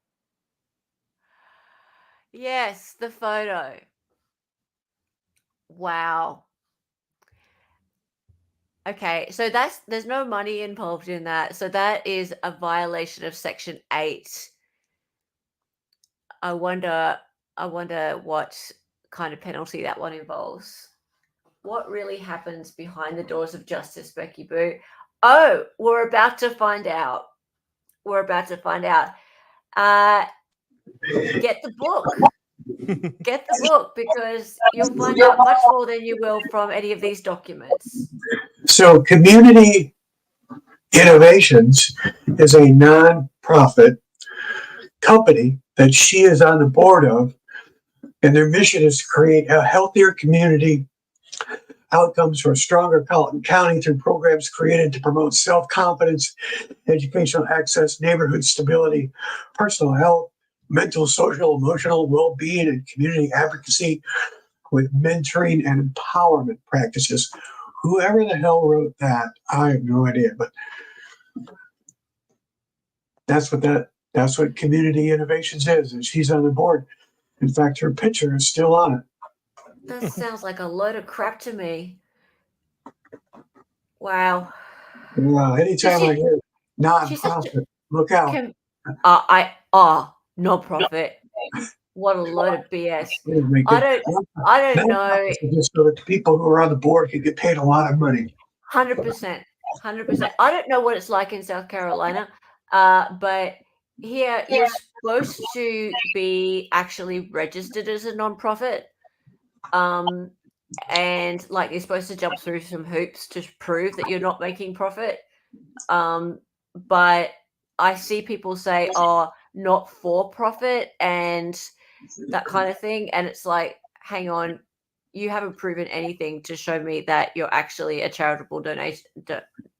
[SPEAKER 1] Yes, the photo. Wow. Okay, so there's no money involved in that. So that is a violation of Section 8. I wonder what kind of penalty that one involves. What really happens behind the doors of justice, Becky Boo? Oh, we're about to find out. Get the book. Get the book, because you'll find out much more than you will from any of these documents.
[SPEAKER 6] So Community Innovations is a non-profit company that she is on the board of, and their mission is to create a healthier community, outcomes for a stronger Colleton County through programs created to promote self-confidence, educational access, neighborhood stability, personal health, mental, social, emotional well-being, and community advocacy with mentoring and empowerment practices. Whoever the hell wrote that, I have no idea, but that's what Community Innovations is, and she's on the board. In fact, her picture is still on it.
[SPEAKER 1] That sounds like a load of crap to me. Wow.
[SPEAKER 6] Anytime I hear
[SPEAKER 1] She's such
[SPEAKER 6] non-profit, look out.
[SPEAKER 1] Non-profit. What a load of BS.
[SPEAKER 6] Make
[SPEAKER 1] I
[SPEAKER 6] it-
[SPEAKER 1] don't know.
[SPEAKER 6] Non-profits are just so that the people who are on the board can get paid a lot of money.
[SPEAKER 1] 100%. I don't know what it's like in South Carolina, but here you're supposed to be actually registered as a non-profit. And like you're supposed to jump through some hoops to prove that you're not making profit. But I see people say, "Oh, not for profit," and that kind of thing, and it's like, hang on, you haven't proven anything to show me that you're actually a charitable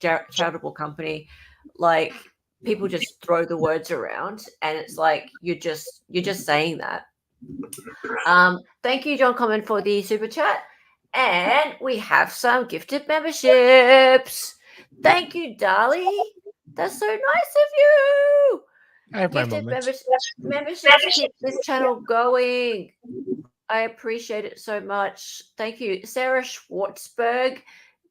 [SPEAKER 1] charitable company. Like, people just throw the words around, and it's like you're just saying that. Thank you, John Common, for the super chat. And we have some gifted memberships. Thank you, Dali. That's so nice of you.
[SPEAKER 2] I have my
[SPEAKER 1] Gifted
[SPEAKER 2] moments.
[SPEAKER 1] memberships keep this channel going. I appreciate it so much. Thank you, Sarah Schwartzberg,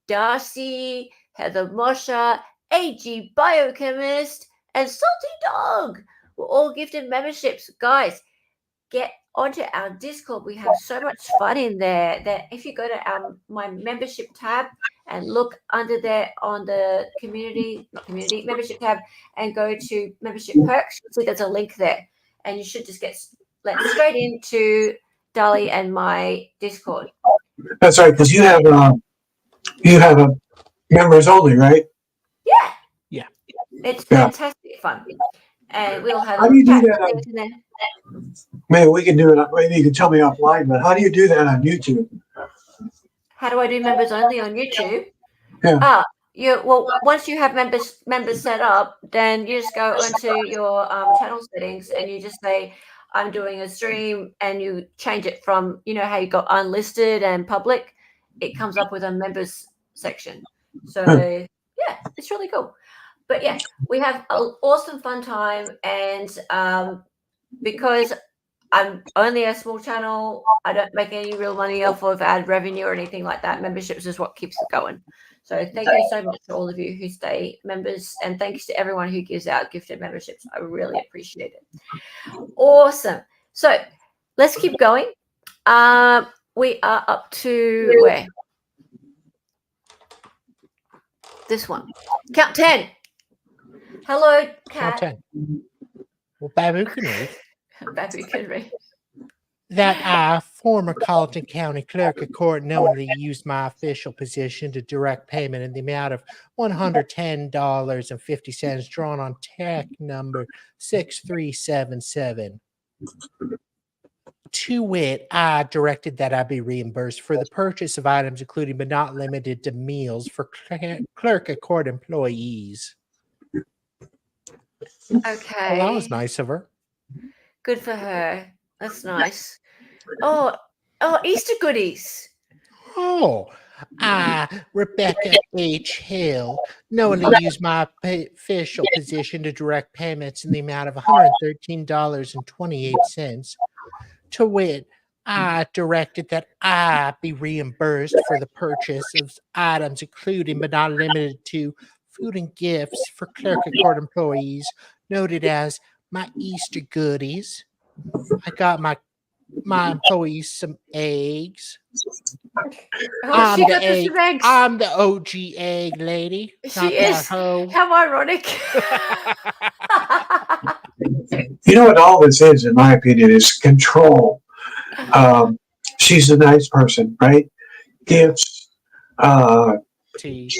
[SPEAKER 1] Darcy, Heather Mosher, AG Biochemist, and Salty Dog. We're all gifted memberships. Guys, get onto our Discord. We have so much fun in there that if you go to my membership tab and look under there on the membership tab and go to membership perks, you'll see there's a link there, and you should just get let straight into Dali and my Discord.
[SPEAKER 6] That's right, because you have a members only, right?
[SPEAKER 1] Yeah. It's fantastic fun, and we'll have
[SPEAKER 6] How do you do that
[SPEAKER 1] things in there.
[SPEAKER 6] Maybe we can do it. Maybe you can tell me offline, but how do you do that on YouTube?
[SPEAKER 1] How do I do members only on YouTube?
[SPEAKER 6] Yeah.
[SPEAKER 1] Once you have members set up, then you just go onto your channel settings and you just say, I'm doing a stream, and you change it from, how you got unlisted and public. It comes up with a members section. So yeah, it's really cool. But yeah, we have an awesome fun time, and because I'm only a small channel, I don't make any real money off of ad revenue or anything like that. Memberships is what keeps it going. So thank you so much to all of you who stay members, and thanks to everyone who gives out gifted memberships. I really appreciate it. Awesome. So let's keep going. We are up to where? This one. Count 10. Hello, Kat.
[SPEAKER 2] Count 10. Well, Babu can read.
[SPEAKER 1] Babu can read.
[SPEAKER 2] That I, former Colleton County Clerk of Court, knowingly used my official position to direct payment in the amount of $110.50 drawn on TAC number 6377. To wit, I directed that I be reimbursed for the purchase of items including but not limited to meals for Clerk of Court employees.
[SPEAKER 1] Okay.
[SPEAKER 2] Well, that was nice of her.
[SPEAKER 1] Good for her. That's nice. Oh, Easter goodies.
[SPEAKER 2] Oh, I, Rebecca H. Hill, knowingly used my official position to direct payments in the amount of $113.28. To wit, I directed that I be reimbursed for the purchase of items including but not limited to food and gifts for Clerk of Court employees, noted as my Easter goodies. I got my employees some eggs.
[SPEAKER 1] Oh, she got the some eggs.
[SPEAKER 2] I'm the OG egg lady.
[SPEAKER 1] She is.
[SPEAKER 2] Hoe.
[SPEAKER 1] How ironic.
[SPEAKER 6] You know what all this is, in my opinion, is control. She's a nice person, right? Gifts,
[SPEAKER 2] Tea.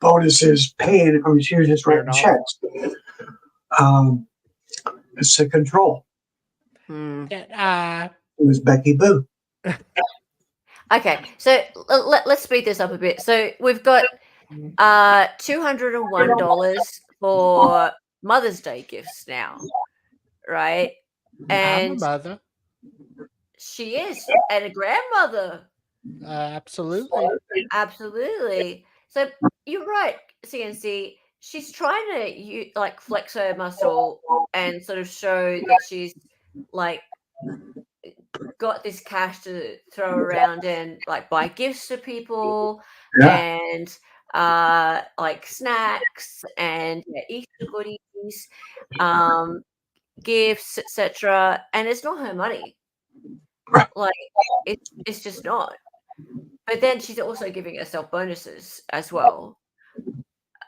[SPEAKER 6] bonuses, paying. I mean, she was just writing checks. It's a control. It was Becky Boo.
[SPEAKER 1] Okay, so let's speed this up a bit. So we've got $201 for Mother's Day gifts now, right? And
[SPEAKER 2] I'm a mother.
[SPEAKER 1] She is, and a grandmother.
[SPEAKER 2] Absolutely.
[SPEAKER 1] Absolutely. So you're right, CNC. She's trying to flex her muscle and sort of show that she's got this cash to throw around and like buy gifts to people and like snacks and Easter goodies, gifts, etc. And it's not her money. Like it's just not. But then she's also giving herself bonuses as well.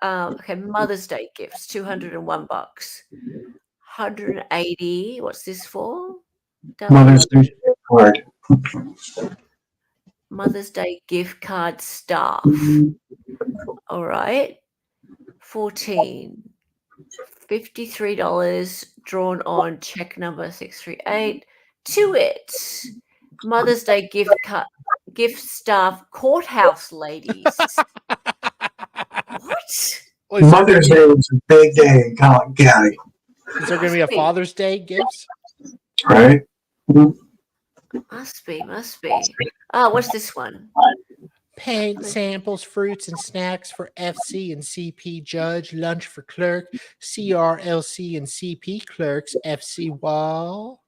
[SPEAKER 1] Okay, Mother's Day gifts, $201. 180. What's this for?
[SPEAKER 6] Mother's Day gift card.
[SPEAKER 1] Mother's Day gift card staff. All right. 14. $53 drawn on check number 638. To it. Mother's Day gift staff courthouse ladies. What?
[SPEAKER 6] Mother's Day was a big day in Colleton County.
[SPEAKER 2] Is there going to be a Father's Day gifts?
[SPEAKER 6] Right?
[SPEAKER 1] Must be. Oh, what's this one?
[SPEAKER 2] Paint samples, fruits, and snacks for FC and CP judge. Lunch for clerk. CRLC and CP clerks. FC wall.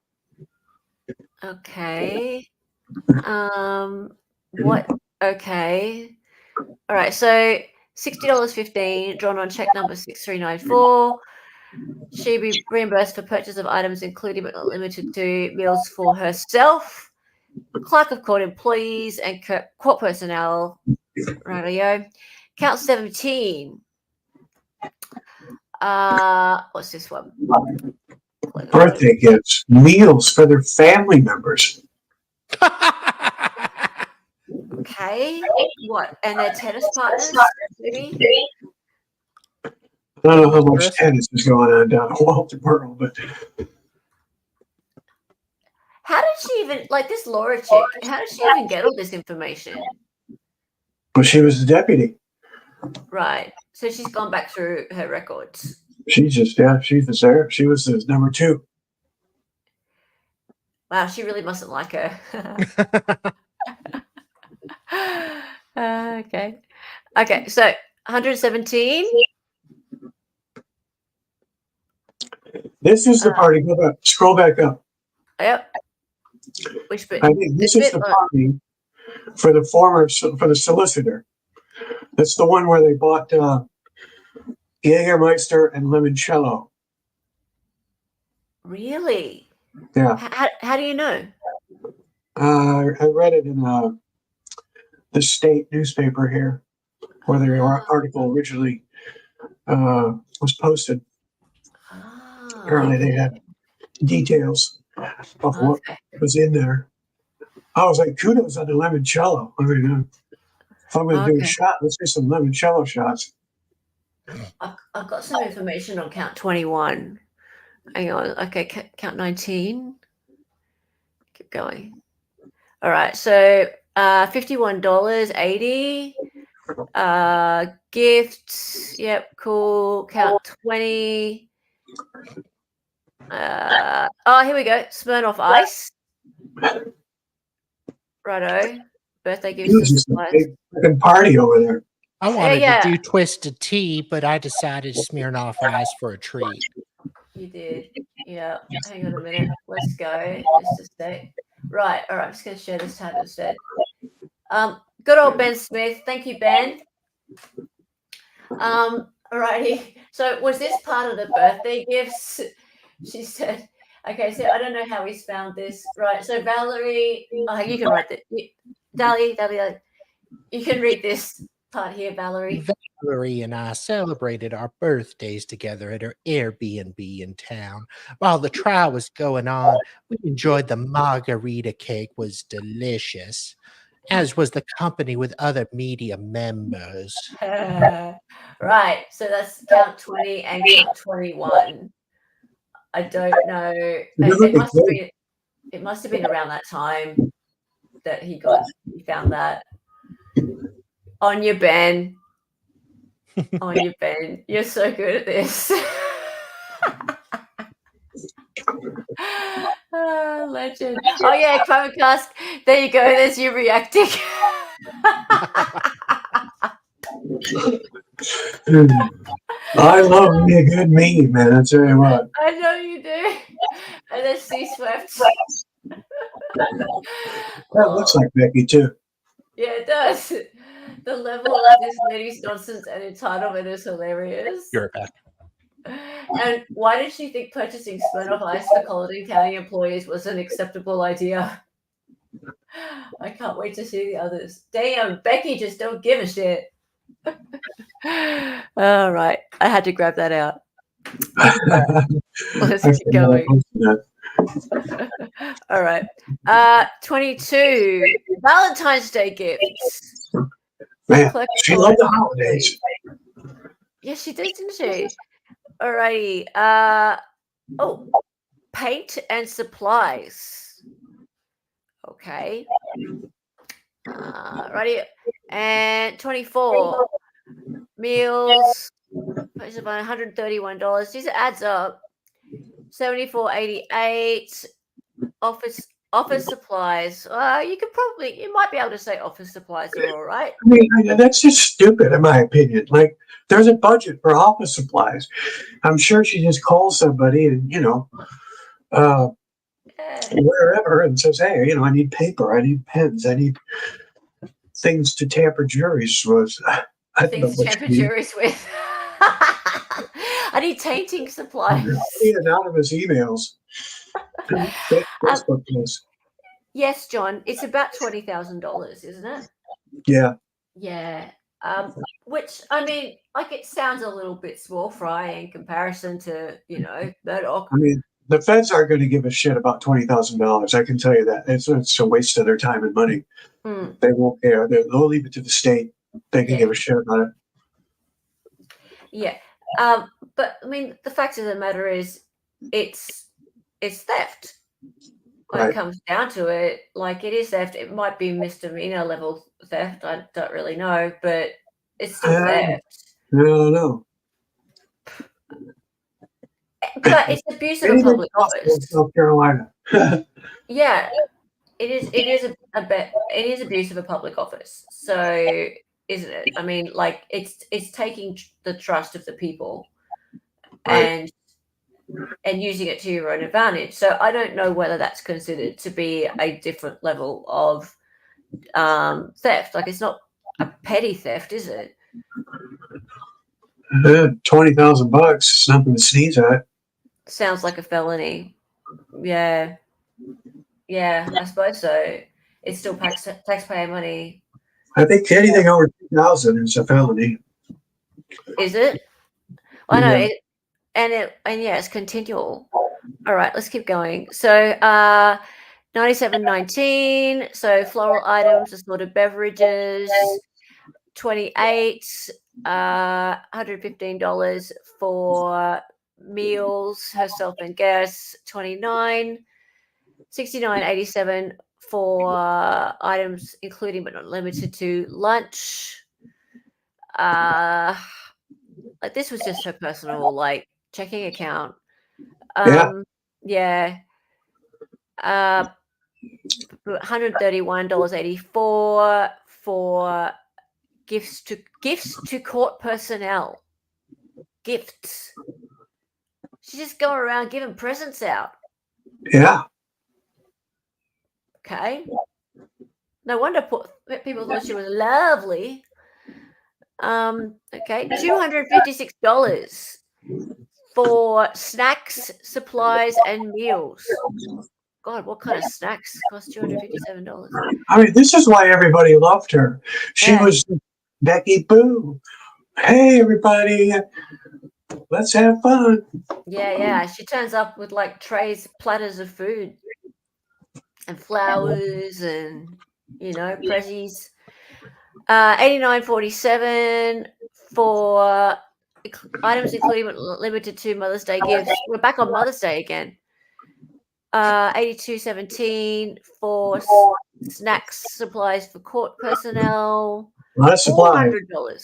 [SPEAKER 1] Okay. What? Okay. All right. So $60.15 drawn on check number 6394. She be reimbursed for purchase of items including but not limited to meals for herself, clerk of court employees, and court personnel. Radio. Count 17. What's this one?
[SPEAKER 6] Birthday gifts, meals for their family members.
[SPEAKER 1] Okay. What? And their tennis partners, maybe?
[SPEAKER 6] I don't know how much tennis is going on down at Walter Pearl, but
[SPEAKER 1] How did she even, like this Laura chick, how did she even get all this information?
[SPEAKER 6] she was the deputy.
[SPEAKER 1] Right. So she's gone back through her records.
[SPEAKER 6] She was there. She was the number 2.
[SPEAKER 1] Wow, she really mustn't like her. Okay. Okay, so 117.
[SPEAKER 6] This is the party. Go back. Scroll back up.
[SPEAKER 1] Yep. Which bit?
[SPEAKER 6] I think this is the party for the solicitor. That's the one where they bought Jägermeister and limoncello.
[SPEAKER 1] Really?
[SPEAKER 6] Yeah.
[SPEAKER 1] How do you know?
[SPEAKER 6] I read it in the state newspaper here, where the article originally was posted. Apparently, they had details of what was in there. I was like, kudos on the limoncello. I mean, if I'm going to do a shot, let's do some limoncello shots.
[SPEAKER 1] I've got some information on count 21. Hang on. Okay, count 19. Keep going. All right. So $51.80. Gifts. Yep. Cool. Count 20. Here we go. Smirnoff Ice. Righto. Birthday gifts.
[SPEAKER 6] It was just a big fucking party over there.
[SPEAKER 2] I wanted to do Twisted Tea, but I decided Smirnoff Ice for a treat.
[SPEAKER 1] You did. Yeah. Hang on a minute. Let's go. Just a sec. Right. All right. I'm just going to share this tab instead. Good old Ben Smith. Thank you, Ben. Alrighty. So was this part of the birthday gifts? She said, okay, so I don't know how he's found this. Right. So Valerie, you can write that. Dali, you can read this part here, Valerie.
[SPEAKER 2] Valerie and I celebrated our birthdays together at her Airbnb in town. While the trial was going on, we enjoyed the margarita cake was delicious, as was the company with other media members.
[SPEAKER 1] Right. So that's count 20 and count 21. I don't know. It must have been around that time that he found that. On your Ben. On your Ben. You're so good at this. Legend. Oh yeah, Cast. There you go. There's you reacting.
[SPEAKER 6] I love me a good meme, man. I tell you what.
[SPEAKER 1] I know you do. And there's C Swift.
[SPEAKER 6] That looks like Becky too.
[SPEAKER 1] Yeah, it does. The level of this lady's nonsense and entitlement is hilarious.
[SPEAKER 2] You're back.
[SPEAKER 1] And why did she think purchasing Smirnoff Ice for Colleton County employees was an acceptable idea? I can't wait to see the others. Damn, Becky just don't give a shit. All right. I had to grab that out. Let's keep going. All right. 22. Valentine's Day gifts.
[SPEAKER 6] Man,
[SPEAKER 1] Clerk
[SPEAKER 6] she loved the holidays.
[SPEAKER 1] Yes, she did, didn't she? All righty. Paint and supplies. Okay. Righty. And 24. Meals. It's about $131. These adds up. $74.88. Office supplies. You might be able to say office supplies are all right.
[SPEAKER 6] I mean, that's just stupid, in my opinion. Like, there's a budget for office supplies. I'm sure she just calls somebody and, wherever and says, hey, I need paper, I need pens, I need things to tamper juries with.
[SPEAKER 1] Things to tamper juries with. I need tainting supplies.
[SPEAKER 6] I need anonymous emails. Yes,
[SPEAKER 1] John, it's about $20,000, isn't it?
[SPEAKER 6] Yeah.
[SPEAKER 1] Yeah. Which, I mean, like, it sounds a little bit small fry in comparison to, Murdoch.
[SPEAKER 6] I mean, the feds aren't going to give a shit about $20,000. I can tell you that. It's a waste of their time and money. They won't care. They'll leave it to the state. They can give a shit about it.
[SPEAKER 1] Yeah. But I mean, the fact of the matter is, it's theft. When it comes down to it, like, it is theft. It might be misdemeanor level theft. I don't really know, but it's still theft.
[SPEAKER 6] I don't know.
[SPEAKER 1] But it's abuse of a public office.
[SPEAKER 6] South Carolina.
[SPEAKER 1] Yeah, it is. It is abuse of a public office. So, isn't it? I mean, like, it's taking the trust of the people and using it to your own advantage. So I don't know whether that's considered to be a different level of theft. Like, it's not a petty theft, is it?
[SPEAKER 6] $20,000 is nothing to sneeze at.
[SPEAKER 1] Sounds like a felony. Yeah, I suppose so. It's still taxpayer money.
[SPEAKER 6] I think anything over $2,000 is a felony.
[SPEAKER 1] Is it? I know it. And it's continual. All right, let's keep going. So 97.19. So floral items, assorted beverages. 28. $115 for meals, herself and guests. 29. 69.87 for items including but not limited to lunch. Like, this was just her personal, like, checking account. Yeah. $131.84 for gifts to court personnel. Gifts. She's just going around giving presents out.
[SPEAKER 6] Yeah.
[SPEAKER 1] Okay. No wonder people thought she was lovely. Okay, $256 for snacks, supplies, and meals. God, what kind of snacks cost $257?
[SPEAKER 6] I mean, this is why everybody loved her. She was Becky Boo. Hey, everybody, let's have fun.
[SPEAKER 1] Yeah. She turns up with, like, platters of food and flowers and, prezzies. $89.47 for items including but limited to Mother's Day gifts. We're back on Mother's Day again. $82.17 for snacks, supplies for court personnel.
[SPEAKER 6] A lot of supplies.
[SPEAKER 1] $400.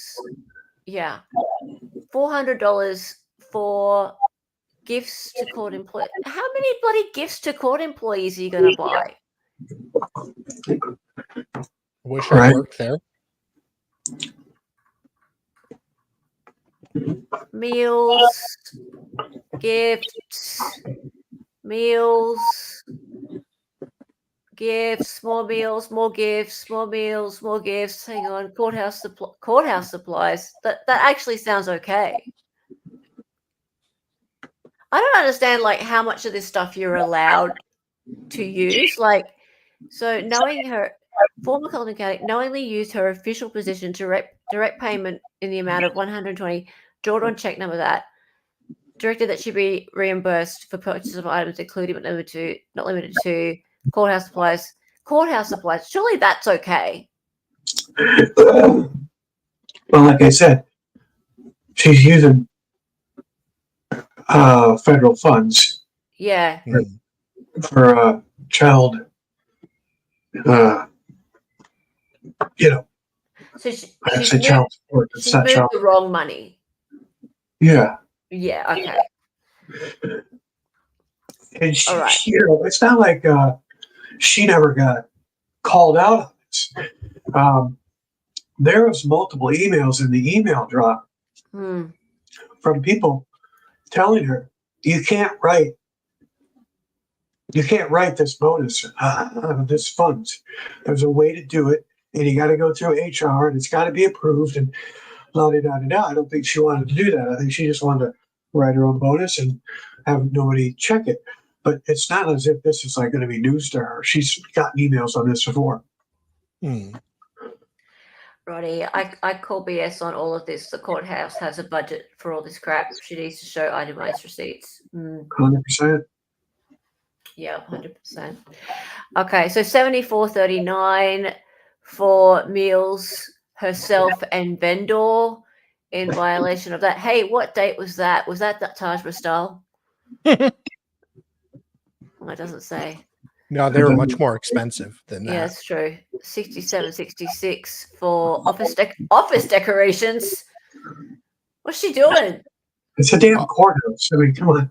[SPEAKER 1] Yeah. $400 for gifts to court employees. How many bloody gifts to court employees are you going to buy?
[SPEAKER 2] Wish I worked there.
[SPEAKER 1] Meals, gifts, gifts, small meals, more gifts, more meals, more gifts. Hang on, courthouse supplies. That actually sounds okay. I don't understand like how much of this stuff you're allowed to use. Like, so knowing her former Colleton County knowingly used her official position to direct payment in the amount of $120, drawn on check number that, directed that she be reimbursed for purchase of items including but not limited to courthouse supplies. Courthouse supplies. Surely that's okay.
[SPEAKER 6] Well, like I said, she's using federal funds
[SPEAKER 1] Yeah.
[SPEAKER 6] for child,
[SPEAKER 1] So
[SPEAKER 6] I
[SPEAKER 1] she's
[SPEAKER 6] say
[SPEAKER 1] moved,
[SPEAKER 6] child support. It's
[SPEAKER 1] she's
[SPEAKER 6] not
[SPEAKER 1] moved
[SPEAKER 6] child.
[SPEAKER 1] the wrong money.
[SPEAKER 6] Yeah.
[SPEAKER 1] Yeah. Okay.
[SPEAKER 6] And she,
[SPEAKER 1] All right.
[SPEAKER 6] it's not like she never got called out on this. There was multiple emails in the email drop from people telling her, you can't write this bonus out of this funds. There's a way to do it, and you got to go through HR, and it's got to be approved, and la-di-da-di-da. I don't think she wanted to do that. I think she just wanted to write her own bonus and have nobody check it. But it's not as if this is like going to be news to her. She's gotten emails on this before.
[SPEAKER 1] Roddy, I call BS on all of this. The courthouse has a budget for all this crap. She needs to show itemized receipts.
[SPEAKER 6] 100%.
[SPEAKER 1] Yeah, 100%. Okay, so $74.39 for meals, herself and vendor in violation of that. Hey, what date was that? Was that Taj Mahal? Well, it doesn't say.
[SPEAKER 2] No, they were much more expensive than that.
[SPEAKER 1] Yeah, that's true. $67.66 for office decorations. What's she doing?
[SPEAKER 6] It's a damn courthouse. I mean, come on.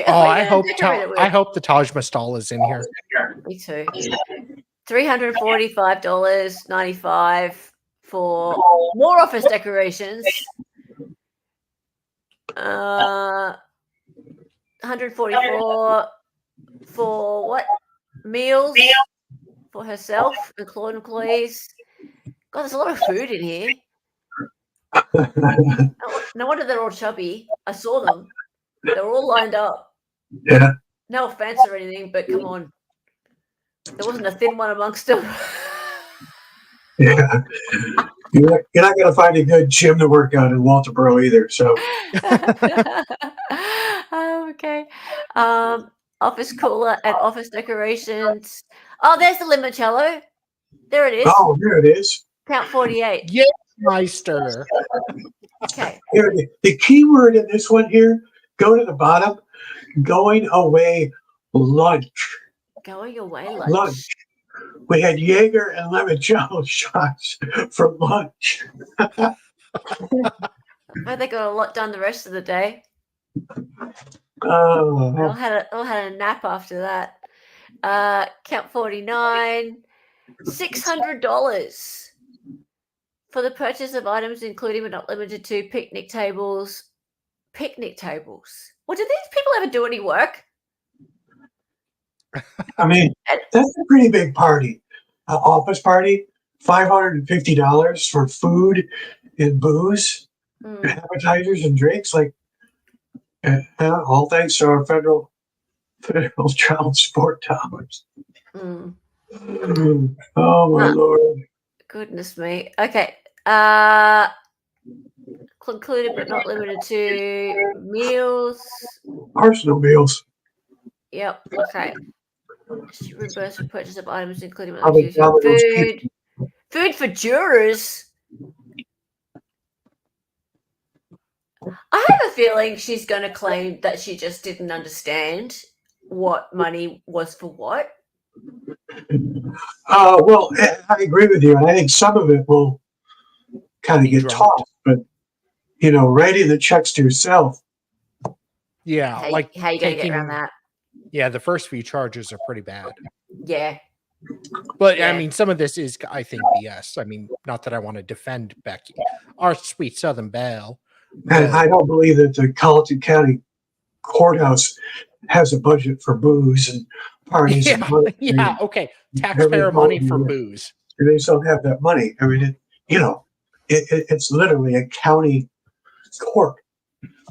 [SPEAKER 2] I hope the Taj Mahal is in here.
[SPEAKER 1] Me too. $345.95 for more office decorations. $144 for what? Meals for herself and Claude employees. God, there's a lot of food in here. No wonder they're all chubby. I saw them. They're all lined up.
[SPEAKER 6] Yeah.
[SPEAKER 1] No offense or anything, but come on. There wasn't a thin one amongst them.
[SPEAKER 6] Yeah. You're not going to find a good gym to work out in Walterboro either. So.
[SPEAKER 1] Okay. Office cooler and office decorations. Oh, there's the limoncello. There it is.
[SPEAKER 6] Oh, there it is.
[SPEAKER 1] Count 48.
[SPEAKER 2] Yes, Meister.
[SPEAKER 1] Okay.
[SPEAKER 6] Here, the key word in this one here, go to the bottom, going away lunch.
[SPEAKER 1] Going away
[SPEAKER 6] Lunch. We had Jaeger and limoncello shots for lunch.
[SPEAKER 1] Well, they got a lot done the rest of the day.
[SPEAKER 6] Oh.
[SPEAKER 1] All had a nap after that. Count 49. $600 for the purchase of items including but not limited to picnic tables. Picnic tables. Well, did these people ever do any work?
[SPEAKER 6] I mean, that's a pretty big party. Office party, $550 for food and booze, appetizers and drinks. Like, all thanks to our federal child support dollars. Oh my Lord!
[SPEAKER 1] Goodness me. Okay. Concluded but not limited to meals.
[SPEAKER 6] Arsenal meals.
[SPEAKER 1] Yep. Okay. She reimbursed for purchase of items including food for jurors. I have a feeling she's going to claim that she just didn't understand what money was for what.
[SPEAKER 6] Well, I agree with you, and I think some of it will kind of get taught, but writing the checks to yourself.
[SPEAKER 2] Yeah,
[SPEAKER 1] how you going to get around that?
[SPEAKER 2] Yeah, the first few charges are pretty bad.
[SPEAKER 1] Yeah.
[SPEAKER 2] But I mean, some of this is, I think, BS. I mean, not that I want to defend Becky, our sweet Southern belle.
[SPEAKER 6] And I don't believe that the Colleton County courthouse has a budget for booze and parties.
[SPEAKER 2] Yeah,
[SPEAKER 6] and money.
[SPEAKER 2] yeah, okay. Taxpayer money for booze.
[SPEAKER 6] They just don't have that money. I mean, it's literally a county court.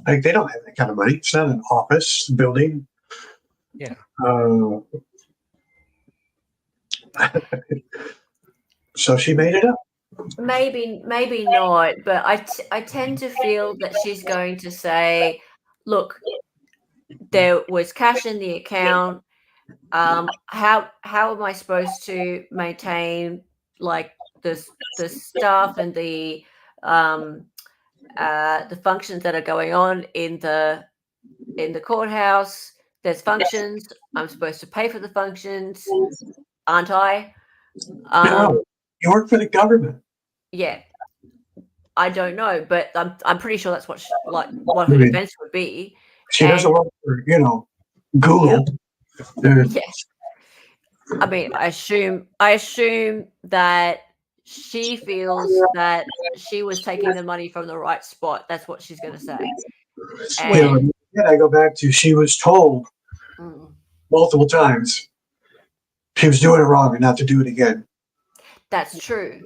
[SPEAKER 6] Like, they don't have that kind of money. It's not an office building.
[SPEAKER 2] Yeah.
[SPEAKER 6] So she made it up.
[SPEAKER 1] Maybe not, but I tend to feel that she's going to say, look, there was cash in the account. How am I supposed to maintain like the stuff and the functions that are going on in the courthouse? There's functions. I'm supposed to pay for the functions, aren't I?
[SPEAKER 6] No, you work for the government.
[SPEAKER 1] Yeah, I don't know, but I'm pretty sure that's what her defense would be.
[SPEAKER 6] She doesn't work for Google.
[SPEAKER 1] Yes. I mean, I assume that she feels that she was taking the money from the right spot. That's what she's going to say. And
[SPEAKER 6] I go back to, she was told multiple times she was doing it wrong and not to do it again.
[SPEAKER 1] That's true.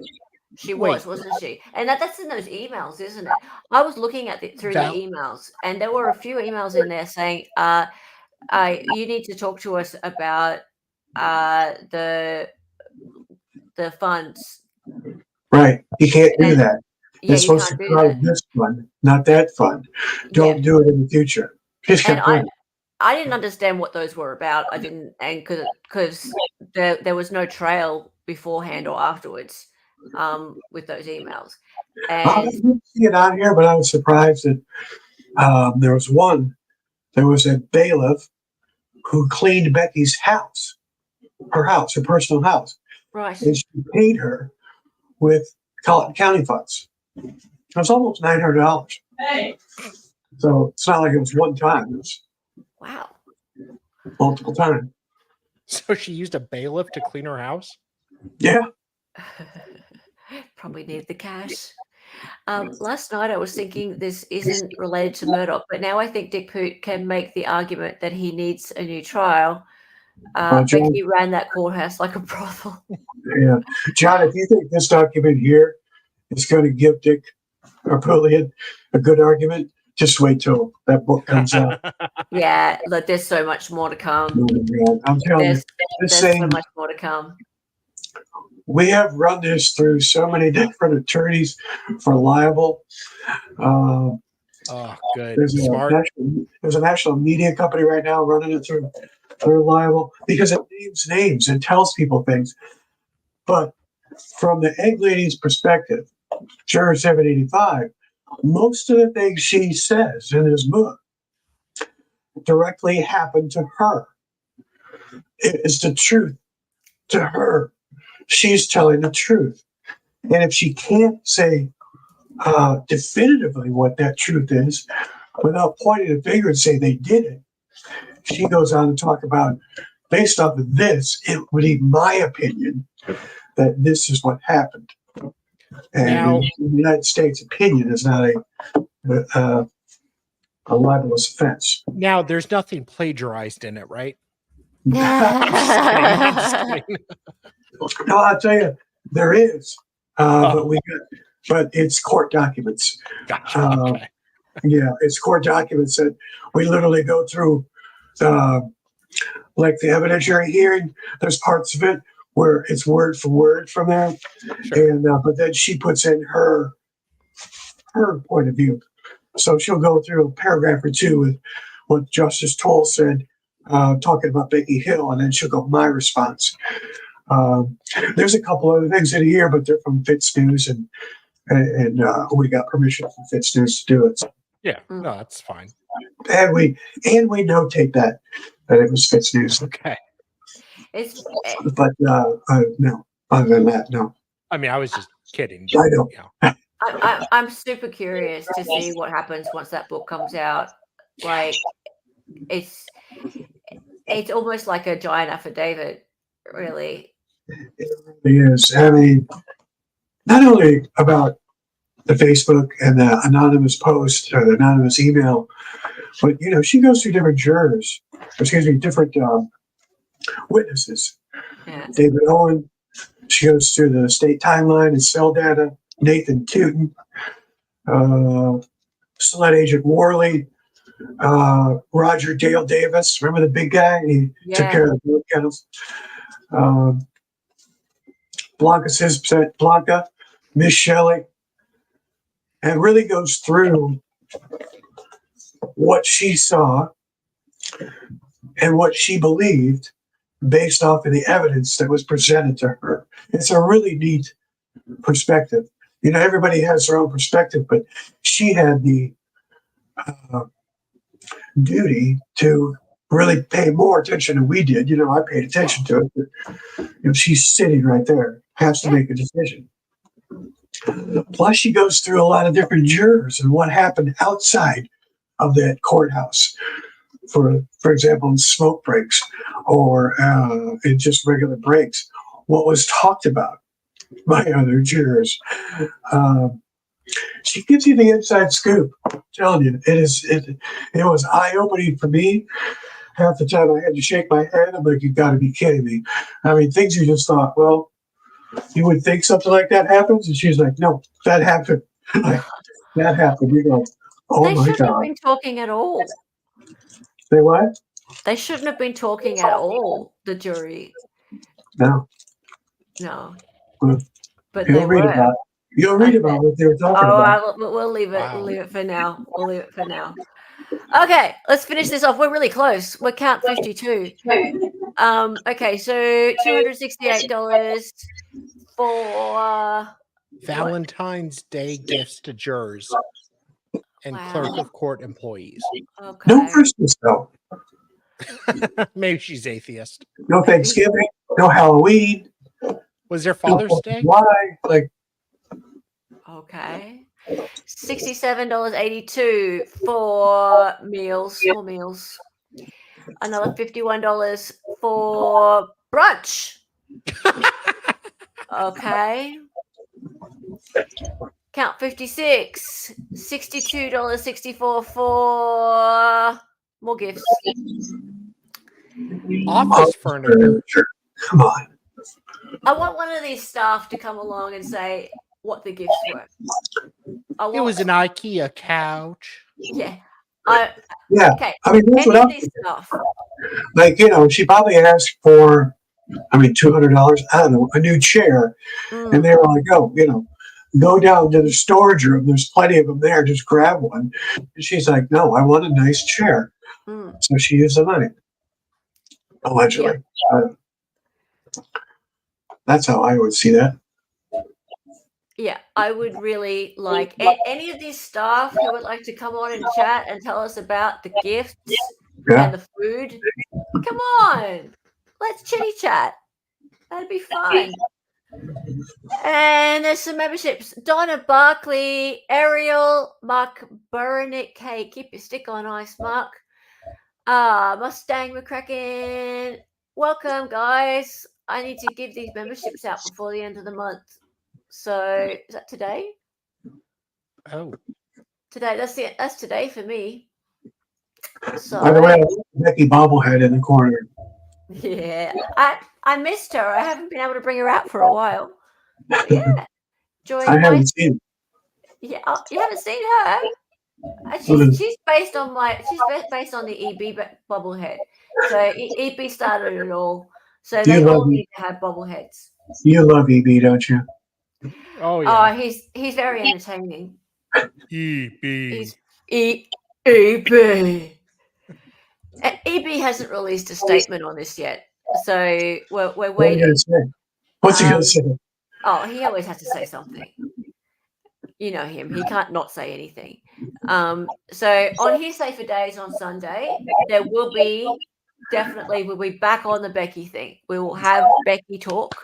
[SPEAKER 1] She wasn't she? And that's in those emails, isn't it? I was looking at through the emails, and there were a few emails in there saying, you need to talk to us about the funds.
[SPEAKER 6] Right. You can't do that.
[SPEAKER 1] Yeah,
[SPEAKER 6] it's supposed to try this fund, not that fund. Don't do it in the future. Just kept doing it.
[SPEAKER 1] I didn't understand what those were about. I didn't, and because there was no trail beforehand or afterwards with those emails. And
[SPEAKER 6] I didn't see it on here, but I was surprised that there was a bailiff who cleaned Becky's house, her personal house.
[SPEAKER 1] Right.
[SPEAKER 6] And she paid her with Colleton County funds. It was almost $900.
[SPEAKER 7] Hey.
[SPEAKER 6] So it's not like it was one time. It was multiple times.
[SPEAKER 2] So she used a bailiff to clean her house?
[SPEAKER 6] Yeah.
[SPEAKER 1] Probably needed the cash. Last night I was thinking this isn't related to Murdaugh, but now I think Dick Poot can make the argument that he needs a new trial. Becky ran that courthouse like a brothel.
[SPEAKER 6] Yeah. John, if you think this document here is going to give Dick or Poot a good argument, just wait till that book comes out.
[SPEAKER 1] Yeah, look, there's so much more to come.
[SPEAKER 6] I'm telling you,
[SPEAKER 1] there's so much more to come.
[SPEAKER 6] We have run this through so many different attorneys for libel.
[SPEAKER 2] Oh, good.
[SPEAKER 6] There's a national media company right now running it through libel because it names names and tells people things. But from the egg lady's perspective, Juror 785, most of the things she says in this book directly happened to her. It is the truth to her. She's telling the truth. And if she can't say definitively what that truth is without pointing a finger and say they did it, she goes on to talk about, based off of this, it would be my opinion that this is what happened. And
[SPEAKER 2] now,
[SPEAKER 6] in the United States, opinion is not a libelous offense.
[SPEAKER 2] Now, there's nothing plagiarized in it, right?
[SPEAKER 6] No, I'll tell you, there is, but it's court documents.
[SPEAKER 2] Gotcha. Okay.
[SPEAKER 6] Yeah, it's court documents that we literally go through, like the evidentiary hearing. There's parts of it where it's word for word from there, and but then she puts in her point of view. So she'll go through a paragraph or two with what Justice Toll said, talking about Becky Hill, and then she'll go my response. There's a couple other things in here, but they're from Fitz News, and we got permission from Fitz News to do it. So.
[SPEAKER 2] Yeah, no, that's fine.
[SPEAKER 6] And we notate that it was Fitz News.
[SPEAKER 2] Okay.
[SPEAKER 6] But no, other than that, no.
[SPEAKER 2] I mean, I was just kidding.
[SPEAKER 6] I know.
[SPEAKER 2] Yeah.
[SPEAKER 1] I'm super curious to see what happens once that book comes out. Like, it's almost like a giant affidavit, really.
[SPEAKER 6] It really is. I mean, not only about the Facebook and the anonymous post or the anonymous email, But she goes through different jurors, different witnesses.
[SPEAKER 1] Yeah.
[SPEAKER 6] David Owen. She goes through the state timeline and cell data. Nathan Tootin, Select Agent Worley, Roger Dale Davis. Remember the big guy? He took care of the blood kennels. Blanca, Miss Shelley, and really goes through what she saw and what she believed based off of the evidence that was presented to her. It's a really neat perspective. Everybody has their own perspective, but she had the duty to really pay more attention than we did. I paid attention to it, but she's sitting right there, has to make a decision. Plus, she goes through a lot of different jurors and what happened outside of that courthouse. For example, in smoke breaks or in just regular breaks, what was talked about by other jurors. She gives you the inside scoop. I'm telling you, it was eye-opening for me. Half the time I had to shake my head. I'm like, you've got to be kidding me. I mean, things you just thought, well, you would think something like that happens? And she's like, no, that happened. Like, that happened. You go, oh
[SPEAKER 1] They
[SPEAKER 6] my
[SPEAKER 1] shouldn't have
[SPEAKER 6] God.
[SPEAKER 1] been talking at all.
[SPEAKER 6] Say what?
[SPEAKER 1] They shouldn't have been talking at all, the jury.
[SPEAKER 6] No.
[SPEAKER 1] No.
[SPEAKER 6] Well,
[SPEAKER 1] But
[SPEAKER 6] You'll
[SPEAKER 1] they
[SPEAKER 6] read
[SPEAKER 1] were.
[SPEAKER 6] about it. You'll read about what they were talking about.
[SPEAKER 1] We'll leave it.
[SPEAKER 2] Wow.
[SPEAKER 1] We'll leave it for now. We'll leave it for now. Okay, let's finish this off. We're really close. We're count 52. Okay, so $268 for
[SPEAKER 2] Valentine's Day gifts to jurors and clerk of court employees.
[SPEAKER 1] Okay.
[SPEAKER 6] No Christmas, though.
[SPEAKER 2] Maybe she's atheist.
[SPEAKER 6] No Thanksgiving. No Halloween.
[SPEAKER 2] Was there Father's Day?
[SPEAKER 6] Why? Like,
[SPEAKER 1] Okay. $67.82 for meals, small meals. Another $51 for brunch. Okay. Count 56. $62.64 for more gifts.
[SPEAKER 2] Office furniture.
[SPEAKER 6] Come on.
[SPEAKER 1] I want one of these staff to come along and say what the gifts were.
[SPEAKER 2] It was an IKEA couch.
[SPEAKER 1] Yeah.
[SPEAKER 6] Yeah.
[SPEAKER 1] Okay.
[SPEAKER 6] I mean, that's
[SPEAKER 1] Any
[SPEAKER 6] what
[SPEAKER 1] of
[SPEAKER 6] I'm
[SPEAKER 1] these stuff.
[SPEAKER 6] like. She probably asked for, $200. I don't know, a new chair, and they were like, "Oh, go down to the storage room. There's plenty of them there. Just grab one." And she's like, "No, I want a nice chair." So she used the money, allegedly. That's how I would see that.
[SPEAKER 1] Yeah, I would really like any of these staff who would like to come on and chat and tell us about the gifts and the food. Come on, let's chitty chat. That'd be fun. And there's some memberships: Donna Barkley, Ariel, Mark Burnick. Hey, keep your stick on ice, Mark. Mustang McCracken. Welcome, guys. I need to give these memberships out before the end of the month. So is that today?
[SPEAKER 2] Oh,
[SPEAKER 1] Today. That's today for me. So
[SPEAKER 6] By the way, I love Becky bobblehead in the corner.
[SPEAKER 1] yeah, I missed her. I haven't been able to bring her out for a while. But yeah, join.
[SPEAKER 6] I haven't seen.
[SPEAKER 1] Yeah, you haven't seen her. She's based on based on the EB bobblehead. So EB started it all. So they all need to have bobbleheads.
[SPEAKER 6] You love EB, don't you?
[SPEAKER 2] oh yeah.
[SPEAKER 1] Oh, he's very entertaining.
[SPEAKER 2] EB.
[SPEAKER 1] He's EB. EB hasn't released a statement on this yet, so we're
[SPEAKER 6] What are you
[SPEAKER 1] waiting.
[SPEAKER 6] gonna say? What's he gonna say?
[SPEAKER 1] Oh, he always has to say something. You know him; he can't not say anything. So on Hearsay for Days on Sunday, there will be we'll be back on the Becky thing. We will have Becky talk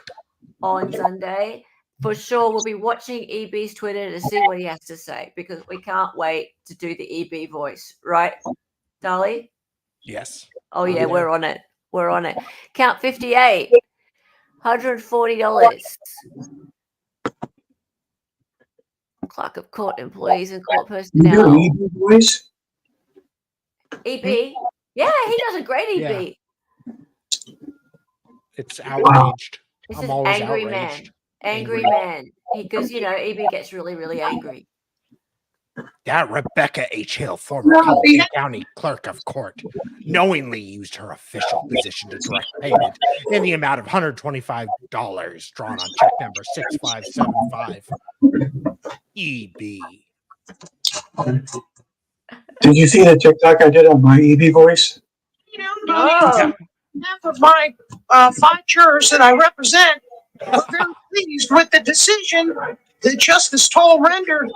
[SPEAKER 1] on Sunday. For sure, we'll be watching EB's Twitter to see what he has to say because we can't wait to do the EB voice, right, Dolly?
[SPEAKER 2] Yes.
[SPEAKER 1] Oh yeah, we're on it. We're on it. Count 58, $140. Clerk of court employees and court
[SPEAKER 6] You do
[SPEAKER 1] personnel.
[SPEAKER 6] EB voice?
[SPEAKER 1] EB. Yeah, he does a great EB.
[SPEAKER 2] It's outraged.
[SPEAKER 1] This
[SPEAKER 2] I'm
[SPEAKER 1] is
[SPEAKER 2] always
[SPEAKER 1] angry
[SPEAKER 2] outraged.
[SPEAKER 1] man. Angry man. Because, EB gets really, really angry.
[SPEAKER 2] That Rebecca H. Hill, former Colleton County Clerk of Court, knowingly used her official position to direct payment in the amount of $125 drawn on check number 6575. EB.
[SPEAKER 6] Did you see the TikTok I did on my EB voice?
[SPEAKER 1] No.
[SPEAKER 6] Half of my 5 jurors that I represent are very pleased with the decision that Justice Toll rendered.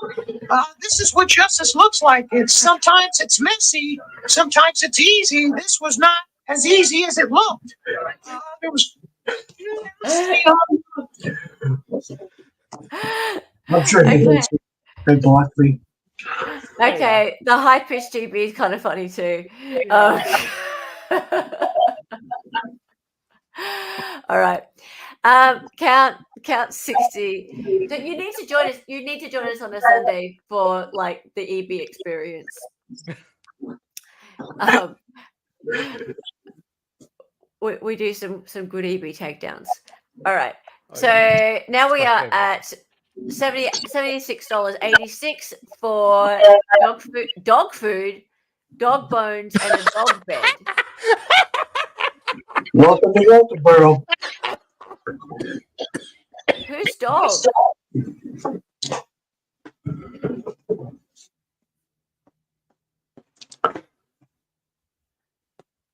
[SPEAKER 6] This is what justice looks like. Sometimes it's messy, sometimes it's easy. This was not as easy as it looked. It was. I'm sure they blocked me.
[SPEAKER 1] Okay, the high-pitched EB is kind of funny too. All right. Count 60. So you need to join us. You need to join us on a Sunday for like the EB experience. We do some good EB takedowns. All right. So now we are at $76.86 for dog food, dog bones, and a dog bed.
[SPEAKER 6] Welcome to Walterboro.
[SPEAKER 1] Whose dog?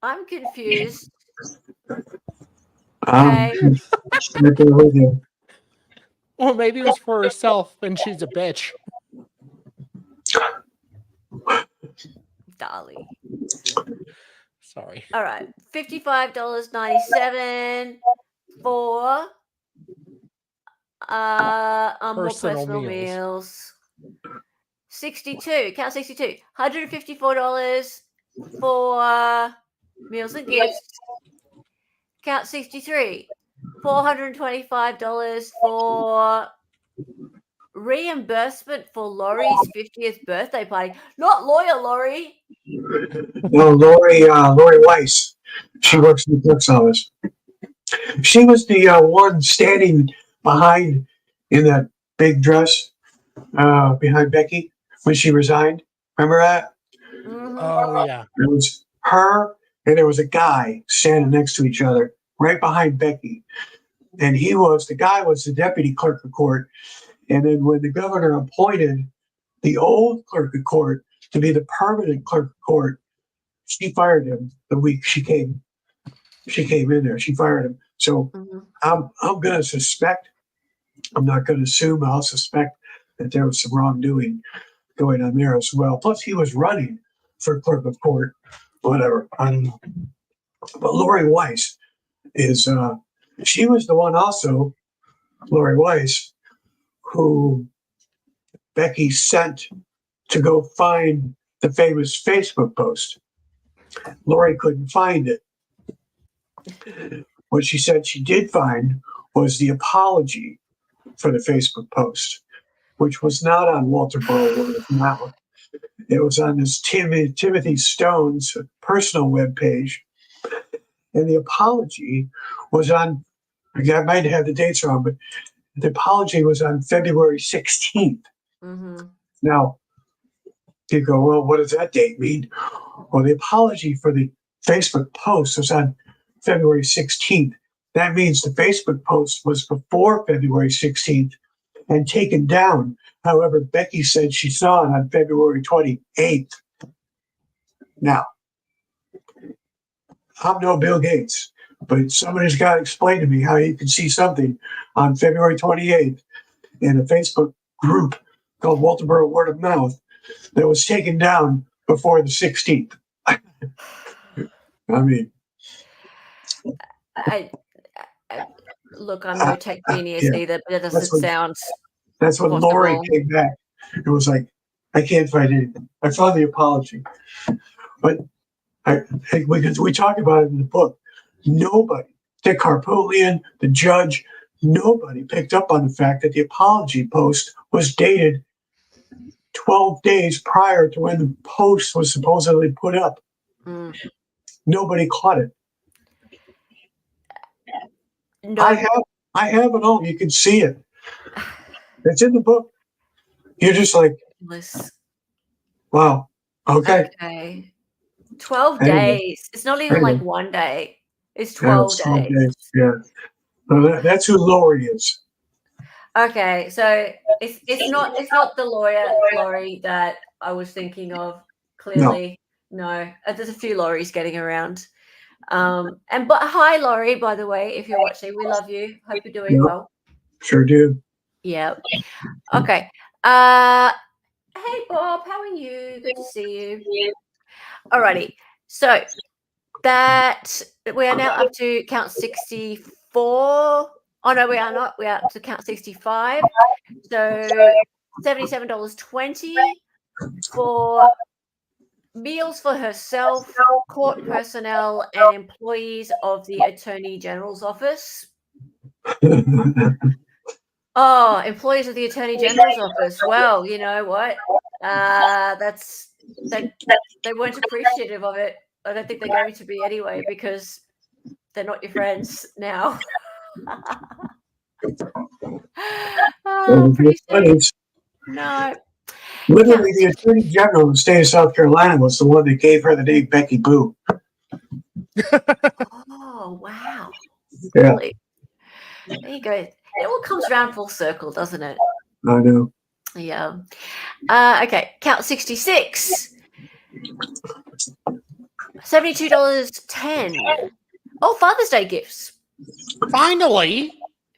[SPEAKER 1] I'm confused. Okay.
[SPEAKER 6] With you.
[SPEAKER 2] Well, maybe it was for herself and she's a bitch.
[SPEAKER 1] Dolly.
[SPEAKER 2] Sorry.
[SPEAKER 1] All right. $55.97 for more personal meals. 62. Count 62. $154 for meals and gifts. Count 63. $425 for reimbursement for Laurie's 50th birthday party. Not lawyer Laurie.
[SPEAKER 6] No, Lori Weiss. She works in the clerk's office. She was the one standing behind in that big dress behind Becky when she resigned. Remember that?
[SPEAKER 1] Mm-hmm.
[SPEAKER 2] Oh, yeah.
[SPEAKER 6] It was her and there was a guy standing next to each other right behind Becky. And the guy was the deputy clerk of court. And then when the governor appointed the old clerk of court to be the permanent clerk of court, she fired him the week she came in there. She fired him. So I'm going to suspect, I'm not going to assume, I'll suspect that there was some wrongdoing going on there as well. Plus he was running for clerk of court, whatever. I don't know. But Lori Weiss is, she was the one also, Lori Weiss, who Becky sent to go find the famous Facebook post. Lori couldn't find it. What she said she did find was the apology for the Facebook post, which was not on Walterboro Word of Mouth. It was on this Timothy Stone's personal webpage. And the apology was on, I might have the dates wrong, but the apology was on February 16th.
[SPEAKER 1] Mm-hmm.
[SPEAKER 6] Now, you go, well, what does that date mean? Well, the apology for the Facebook post was on February 16th. That means the Facebook post was before February 16th and taken down. However, Becky said she saw it on February 28th. Now, I'm no Bill Gates, but somebody's got to explain to me how you can see something on February 28th in a Facebook group called Walterboro Word of Mouth that was taken down before the 16th. I mean,
[SPEAKER 1] look, I'm no tech genius either, but it doesn't sound.
[SPEAKER 6] That's when
[SPEAKER 1] possible.
[SPEAKER 6] Lori came back. It was like, I can't find anything. I found the apology, but we talk about it in the book. Nobody, Dick Harpootlian, the judge, nobody picked up on the fact that the apology post was dated 12 days prior to when the post was supposedly put up.
[SPEAKER 1] Mm.
[SPEAKER 6] Nobody caught it.
[SPEAKER 1] No.
[SPEAKER 6] I have it all. You can see it. It's in the book. You're just like, wow. Okay.
[SPEAKER 1] Okay. 12
[SPEAKER 6] Anyway.
[SPEAKER 1] days. It's not even like one day. It's 12
[SPEAKER 6] it's 12
[SPEAKER 1] days.
[SPEAKER 6] Yeah. That's who Lori is.
[SPEAKER 1] Okay, so it's not the lawyer Laurie that I was thinking of. Clearly, no. There's a few Lauries getting around. But hi Laurie, by the way, if you're watching, we love you. Hope you're doing well.
[SPEAKER 6] Sure do.
[SPEAKER 1] Yeah. Okay. Hey Bob, how are you? Good to see you. Alrighty. So that we are now up to count 64. Oh no, we are not. We are up to count 65. So $77.20 for meals for herself, court personnel, and employees of the Attorney General's office. Oh, employees of the Attorney General's office. Well, you know what? They weren't appreciative of it. I don't think they're going to be anyway because they're not your friends now. Oh, pretty sad. No.
[SPEAKER 6] Literally, the Attorney General of the state of South Carolina was the one that gave her the name Becky Boo.
[SPEAKER 1] Oh, wow.
[SPEAKER 6] Yeah.
[SPEAKER 1] Really? There you go. It all comes around full circle, doesn't it?
[SPEAKER 6] I know.
[SPEAKER 1] Yeah. Okay. Count 66. $72.10. Oh, Father's Day gifts.
[SPEAKER 2] Finally,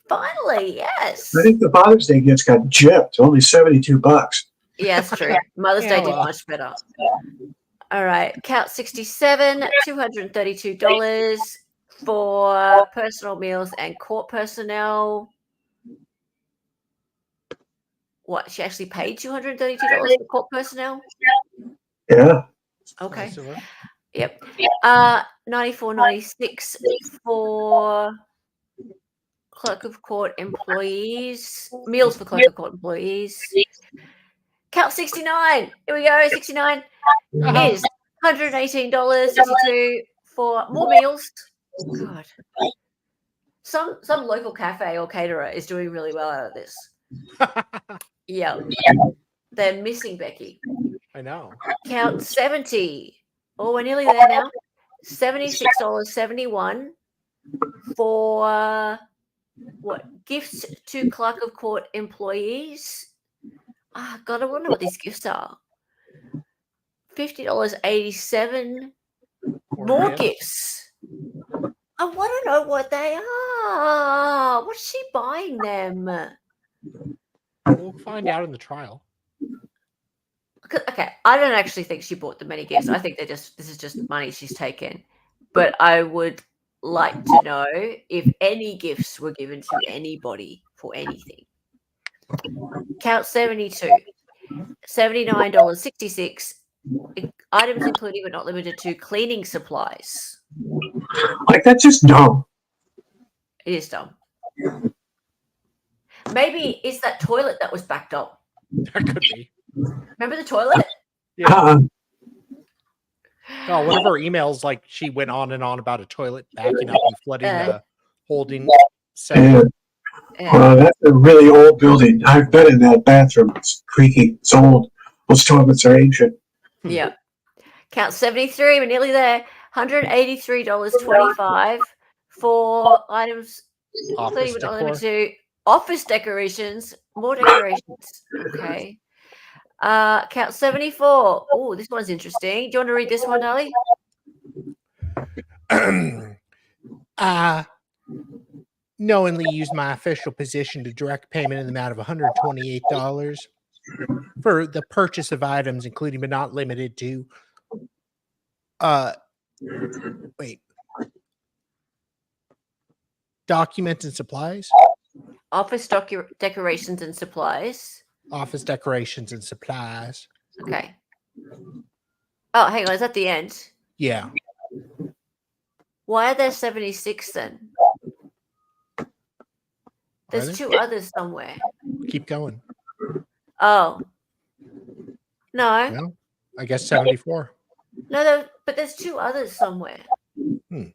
[SPEAKER 1] Yes.
[SPEAKER 6] I think the Father's Day gifts got gypped. Only $72.
[SPEAKER 1] Yeah, that's true. Mother's Day did much better. All right. Count 67, $232 for personal meals and court personnel. What? She actually paid $232 for court personnel?
[SPEAKER 6] Yeah.
[SPEAKER 1] Okay.
[SPEAKER 2] Nice of her.
[SPEAKER 1] Yep. $94.96 for clerk of court employees. Meals for clerk of court employees. Count 69. Here we go. 69 is $118.62 for more meals. God. Some local cafe or caterer is doing really well out of this. Yeah. They're missing Becky.
[SPEAKER 2] I know.
[SPEAKER 1] Count 70. Oh, we're nearly there now. $76.71 for what? Gifts to clerk of court employees. God, I wonder what these gifts are. $50.87. More gifts. I want to know what they are. What's she buying them?
[SPEAKER 2] We'll find out in the trial.
[SPEAKER 1] Okay, I don't actually think she bought them many gifts. I think this is just money she's taken. But I would like to know if any gifts were given to anybody for anything. Count 72. $79.66. Items including but not limited to cleaning supplies.
[SPEAKER 6] Like, that's just dumb.
[SPEAKER 1] It is dumb. Maybe it's that toilet that was backed up.
[SPEAKER 2] That could be.
[SPEAKER 1] Remember the toilet?
[SPEAKER 2] Yeah. Oh, one of her emails, like she went on and on about a toilet backing up and flooding the holding cell.
[SPEAKER 6] That's a really old building. I've been in that bathroom. It's creaky. It's old. Those toilets are ancient.
[SPEAKER 1] Yeah. Count 73. We're nearly there. $183.25 for items including but not limited to office decorations. More decorations. Okay. Count 74. Oh, this one's interesting. Do you want to read this one, Dolly?
[SPEAKER 2] Knowingly used my official position to direct payment in the amount of $128 for the purchase of items, including but not limited to documents and supplies.
[SPEAKER 1] Office decorations and supplies.
[SPEAKER 2] Office decorations and supplies.
[SPEAKER 1] Okay. Oh, hang on. Is that the end?
[SPEAKER 2] Yeah.
[SPEAKER 1] Why are there 76 then? There's two others somewhere.
[SPEAKER 2] Keep going.
[SPEAKER 1] Oh. No.
[SPEAKER 2] Well, I guess 74.
[SPEAKER 1] No, But there's 2 others somewhere.
[SPEAKER 2] Hmm.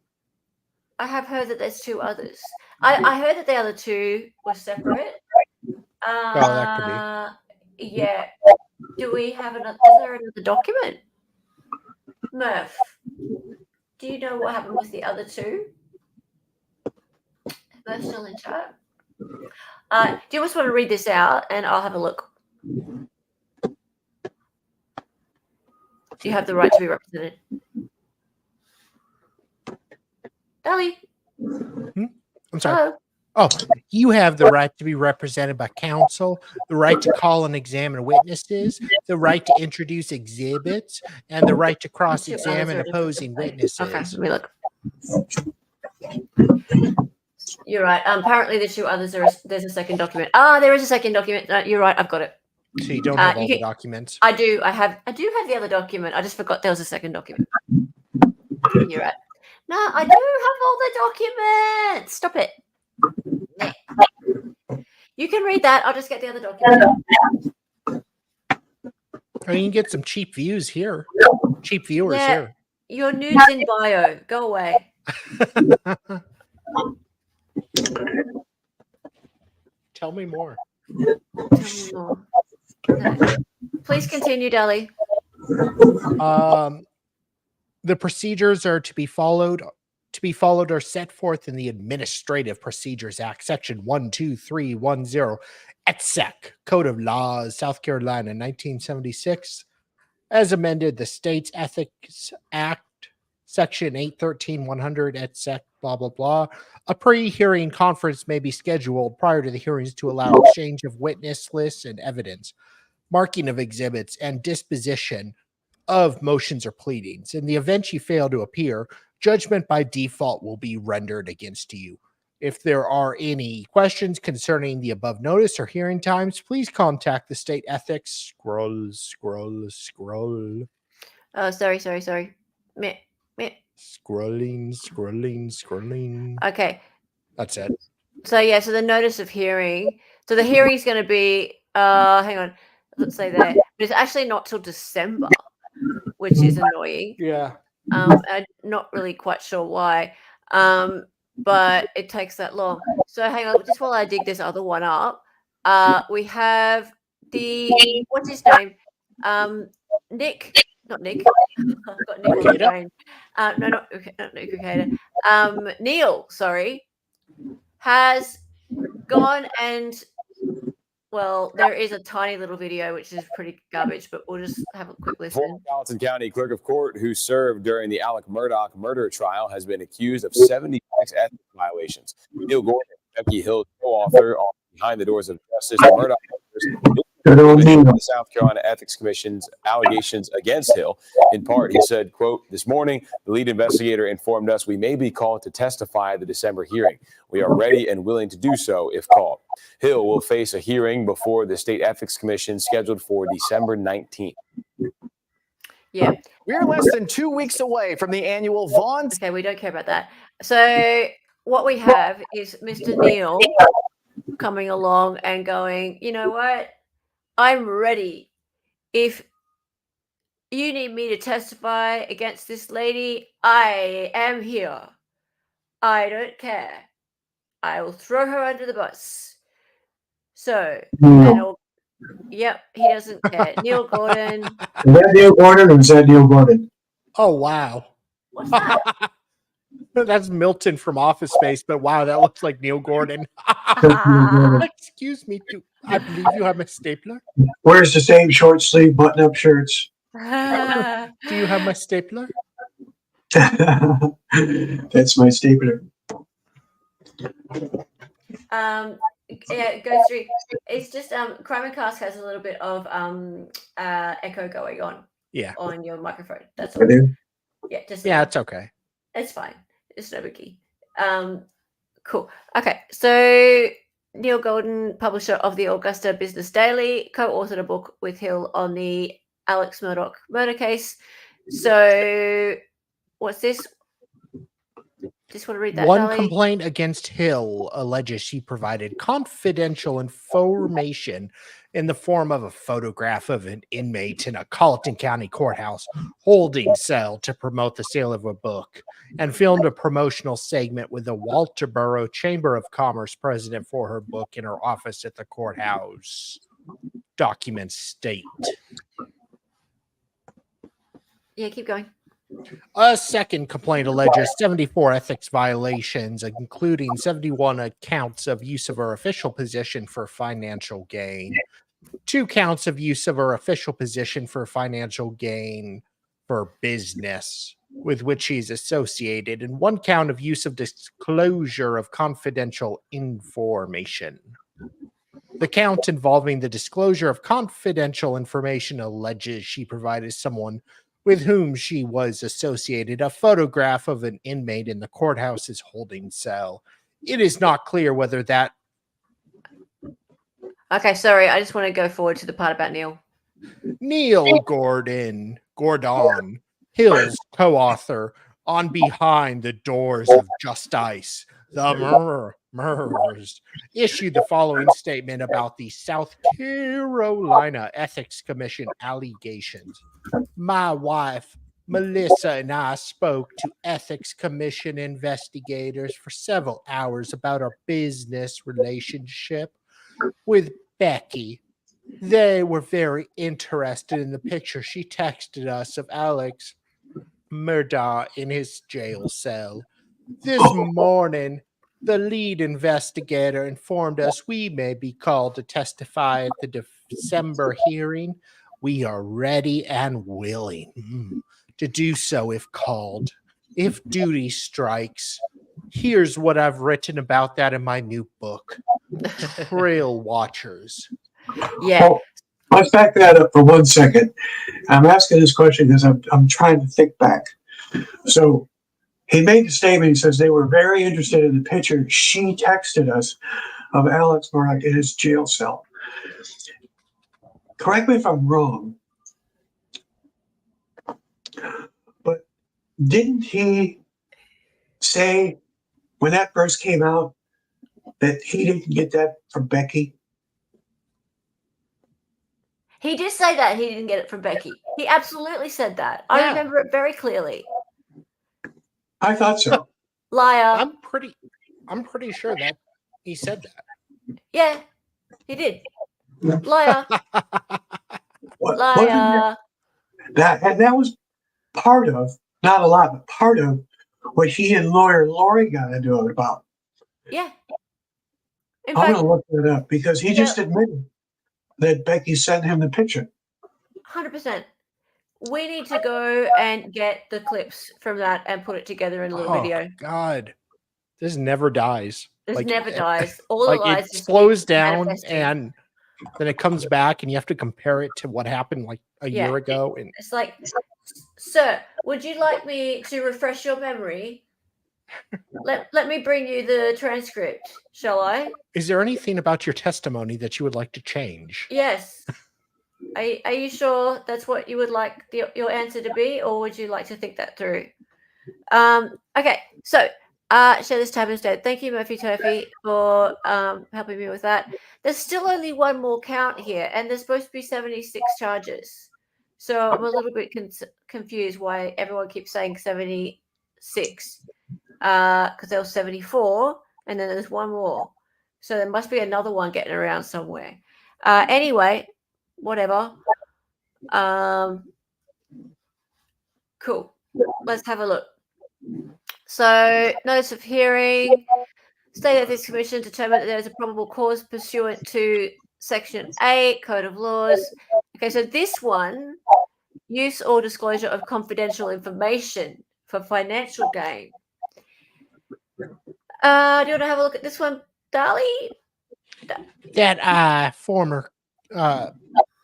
[SPEAKER 1] I have heard that there's 2 others. I heard that the other 2 were separate.
[SPEAKER 2] that could be.
[SPEAKER 1] Yeah. Do we have another? Is there another document? Murph, do you know what happened with the other 2? They're still in chat. Do you just want to read this out and I'll have a look? You have the right to be represented. Ellie.
[SPEAKER 2] I'm sorry.
[SPEAKER 1] Hello.
[SPEAKER 2] Oh, you have the right to be represented by counsel, the right to call and examine witnesses, the right to introduce exhibits, and the right to cross-examine opposing witnesses.
[SPEAKER 1] Okay, let me look. You're right. Apparently, the 2 others, there's a second document. There is a second document. You're right. I've got it.
[SPEAKER 2] So you don't have all the documents.
[SPEAKER 1] I do. I do have the other document. I just forgot there was a second document. You're right. No, I do have all the documents. Stop it. You can read that. I'll just get the other document.
[SPEAKER 2] I mean, you can get some cheap views here. Cheap viewers here.
[SPEAKER 1] Your nudes in bio. Go away.
[SPEAKER 2] Tell me more.
[SPEAKER 1] Okay. Please continue, Deli.
[SPEAKER 2] The procedures are to be followed are set forth in the Administrative Procedures Act, Section 12310, ETSEC, Code of Laws, South Carolina, 1976, as amended, the State's Ethics Act, Section 813-100, ETSEC, blah, blah, blah. A pre-hearing conference may be scheduled prior to the hearings to allow exchange of witness lists and evidence, marking of exhibits, and disposition of motions or pleadings. In the event you fail to appear, judgment by default will be rendered against you. If there are any questions concerning the above notice or hearing times, please contact the state ethics. Scroll.
[SPEAKER 1] Oh, sorry. Meh.
[SPEAKER 2] Scrolling.
[SPEAKER 1] Okay.
[SPEAKER 2] That's it.
[SPEAKER 1] So the notice of hearing. So the hearing's going to be, hang on, let's say that. But it's actually not till December, which is annoying.
[SPEAKER 2] Yeah.
[SPEAKER 1] I'm not really quite sure why, but it takes that long. So hang on, just while I dig this other one up, we have what's his name? Nick, not Nick. I've got Nick on the brain. No, not Nick Ukeda. Neil, sorry, has gone and. Well, there is a tiny little video, which is pretty garbage, but we'll just have a quick listen.
[SPEAKER 7] Former Colleton County Clerk of Court, who served during the Alex Murdaugh murder trial, has been accused of 76 ethics violations. Neil Gordon, Becky Hill, co-author on Behind the Doors of Justice, the Murdaugh the South Carolina Ethics Commission's allegations against Hill. In part, he said, quote, "This morning, the lead investigator informed us we may be called to testify at the December hearing. We are ready and willing to do so if called." Hill will face a hearing before the State Ethics Commission scheduled for December 19th.
[SPEAKER 1] Yeah.
[SPEAKER 8] We're less than 2 weeks away from the annual Vaughn.
[SPEAKER 1] Okay, we don't care about that. So what we have is Mr. Neil coming along and going, you know what? I'm ready. If you need me to testify against this lady, I am here. I don't care. I will throw her under the bus. So, yep, he doesn't care. Neil Gordon.
[SPEAKER 6] Is that Neil Gordon or is that Neil Gordon?
[SPEAKER 2] Oh, wow.
[SPEAKER 1] What's that?
[SPEAKER 2] That's Milton from Office Space, but wow, that looks like Neil Gordon. Excuse me, I believe you have a stapler?
[SPEAKER 6] Wears the same short sleeve button up shirts.
[SPEAKER 2] Do you have my stapler?
[SPEAKER 6] That's my stapler.
[SPEAKER 1] Yeah, it goes through. It's just Crime and Cast has a little bit of echo going on.
[SPEAKER 2] Yeah.
[SPEAKER 1] On your microphone. That's all. Yeah,
[SPEAKER 2] it's okay.
[SPEAKER 1] It's fine. It's no biggie. Cool. Okay, so Neil Gordon, publisher of the Augusta Business Daily, co-authored a book with Hill on the Alex Murdaugh murder case. So, what's this? Just want to read that.
[SPEAKER 2] One
[SPEAKER 1] Dolly.
[SPEAKER 2] complaint against Hill alleges she provided confidential information in the form of a photograph of an inmate in a Colleton County courthouse holding cell to promote the sale of a book, and filmed a promotional segment with the Walterboro Chamber of Commerce president for her book in her office at the courthouse. Documents state.
[SPEAKER 1] Yeah, keep going.
[SPEAKER 2] A second complaint alleges 74 ethics violations, including 71 accounts of use of her official position for financial gain, 2 counts of use of her official position for financial gain for business with which she is associated, and 1 count of use of disclosure of confidential information. The count involving the disclosure of confidential information alleges she provided someone with whom she was associated a photograph of an inmate in the courthouse's holding cell. It is not clear whether that...
[SPEAKER 1] Okay, sorry. I just want to go forward to the part about Neil.
[SPEAKER 2] Neil Gordon, Hill's co-author on Behind the Doors of Justice, the murderers, issued the following statement about the South Carolina Ethics Commission allegations. My wife, Melissa, and I spoke to Ethics Commission investigators for several hours about our business relationship with Becky. They were very interested in the picture she texted us of Alex Murdaugh in his jail cell. This morning, the lead investigator informed us we may be called to testify at the December hearing. We are ready and willing to do so if called, if duty strikes. Here's what I've written about that in my new book, Trail Watchers.
[SPEAKER 1] Yeah.
[SPEAKER 6] Well, let's back that up for 1 second. I'm asking this question because I'm trying to think back. So he made the statement. He says they were very interested in the picture she texted us of Alex Murdaugh in his jail cell. Correct me if I'm wrong, but didn't he say when that first came out that he didn't get that from Becky?
[SPEAKER 1] He did say that he didn't get it from Becky. He absolutely said that. I remember it very clearly.
[SPEAKER 6] I thought so.
[SPEAKER 1] Liar.
[SPEAKER 2] I'm pretty sure that he said that.
[SPEAKER 1] Yeah, he did. Liar.
[SPEAKER 6] Wasn't
[SPEAKER 1] Liar.
[SPEAKER 6] that was part of, not a lot, but part of what he and lawyer Lori got into it about.
[SPEAKER 1] Yeah.
[SPEAKER 6] I'm going to look that up because he just admitted that Becky sent him the picture.
[SPEAKER 1] 100%. We need to go and get the clips from that and put it together in a little video.
[SPEAKER 2] God, this never dies.
[SPEAKER 1] This never dies. All the lies
[SPEAKER 2] it slows down
[SPEAKER 1] manifesting.
[SPEAKER 2] and then it comes back and you have to compare it to what happened like a year ago. And
[SPEAKER 1] it's like, sir, would you like me to refresh your memory? Let me bring you the transcript, shall I?
[SPEAKER 2] Is there anything about your testimony that you would like to change?
[SPEAKER 1] Yes. Are you sure that's what you would like your answer to be, or would you like to think that through? Okay, so share this tab instead. Thank you, Murphy Turfy, for helping me with that. There's still only one more count here, and there's supposed to be 76 charges. So I'm a little bit confused why everyone keeps saying 76, because there was 74, and then there's one more. So there must be another one getting around somewhere. Anyway, whatever. Cool. Let's have a look. So, notice of hearing. State Ethics Commission determined that there is a probable cause pursuant to Section 8, Code of Laws. Okay, so this one, use or disclosure of confidential information for financial gain. Do you want to have a look at this one, Dali?
[SPEAKER 2] That former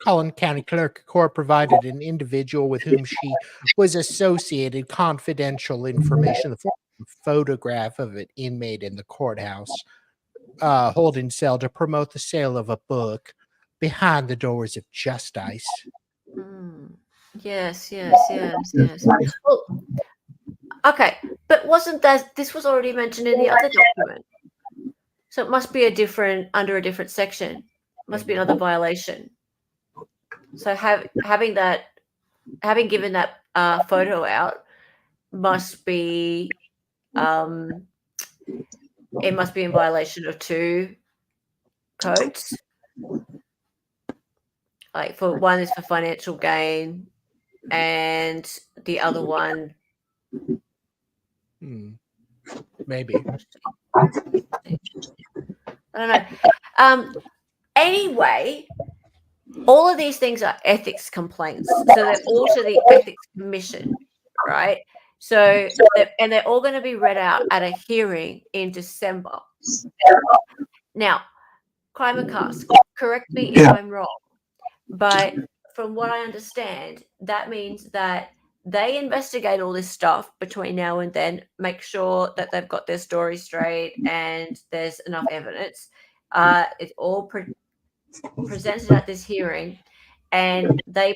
[SPEAKER 2] Colleton County Clerk Court provided an individual with whom she was associated confidential information, the form of a photograph of an inmate in the courthouse holding cell to promote the sale of a book, Behind the Doors of Justice.
[SPEAKER 1] Yes. Well, Okay, but wasn't that this was already mentioned in the other document? So it must be under a different section. Must be another violation. So having given that photo out must be it must be in violation of 2 codes. Like for one is for financial gain, and the other one,
[SPEAKER 2] Maybe.
[SPEAKER 1] I don't know. Anyway, all of these things are ethics complaints, so they're all to the ethics commission, right? So they're all going to be read out at a hearing in December. Now, Crime and Cast, correct me if I'm wrong, but from what I understand, that means that they investigate all this stuff between now and then, make sure that they've got their story straight and there's enough evidence. It's all presented at this hearing, and they're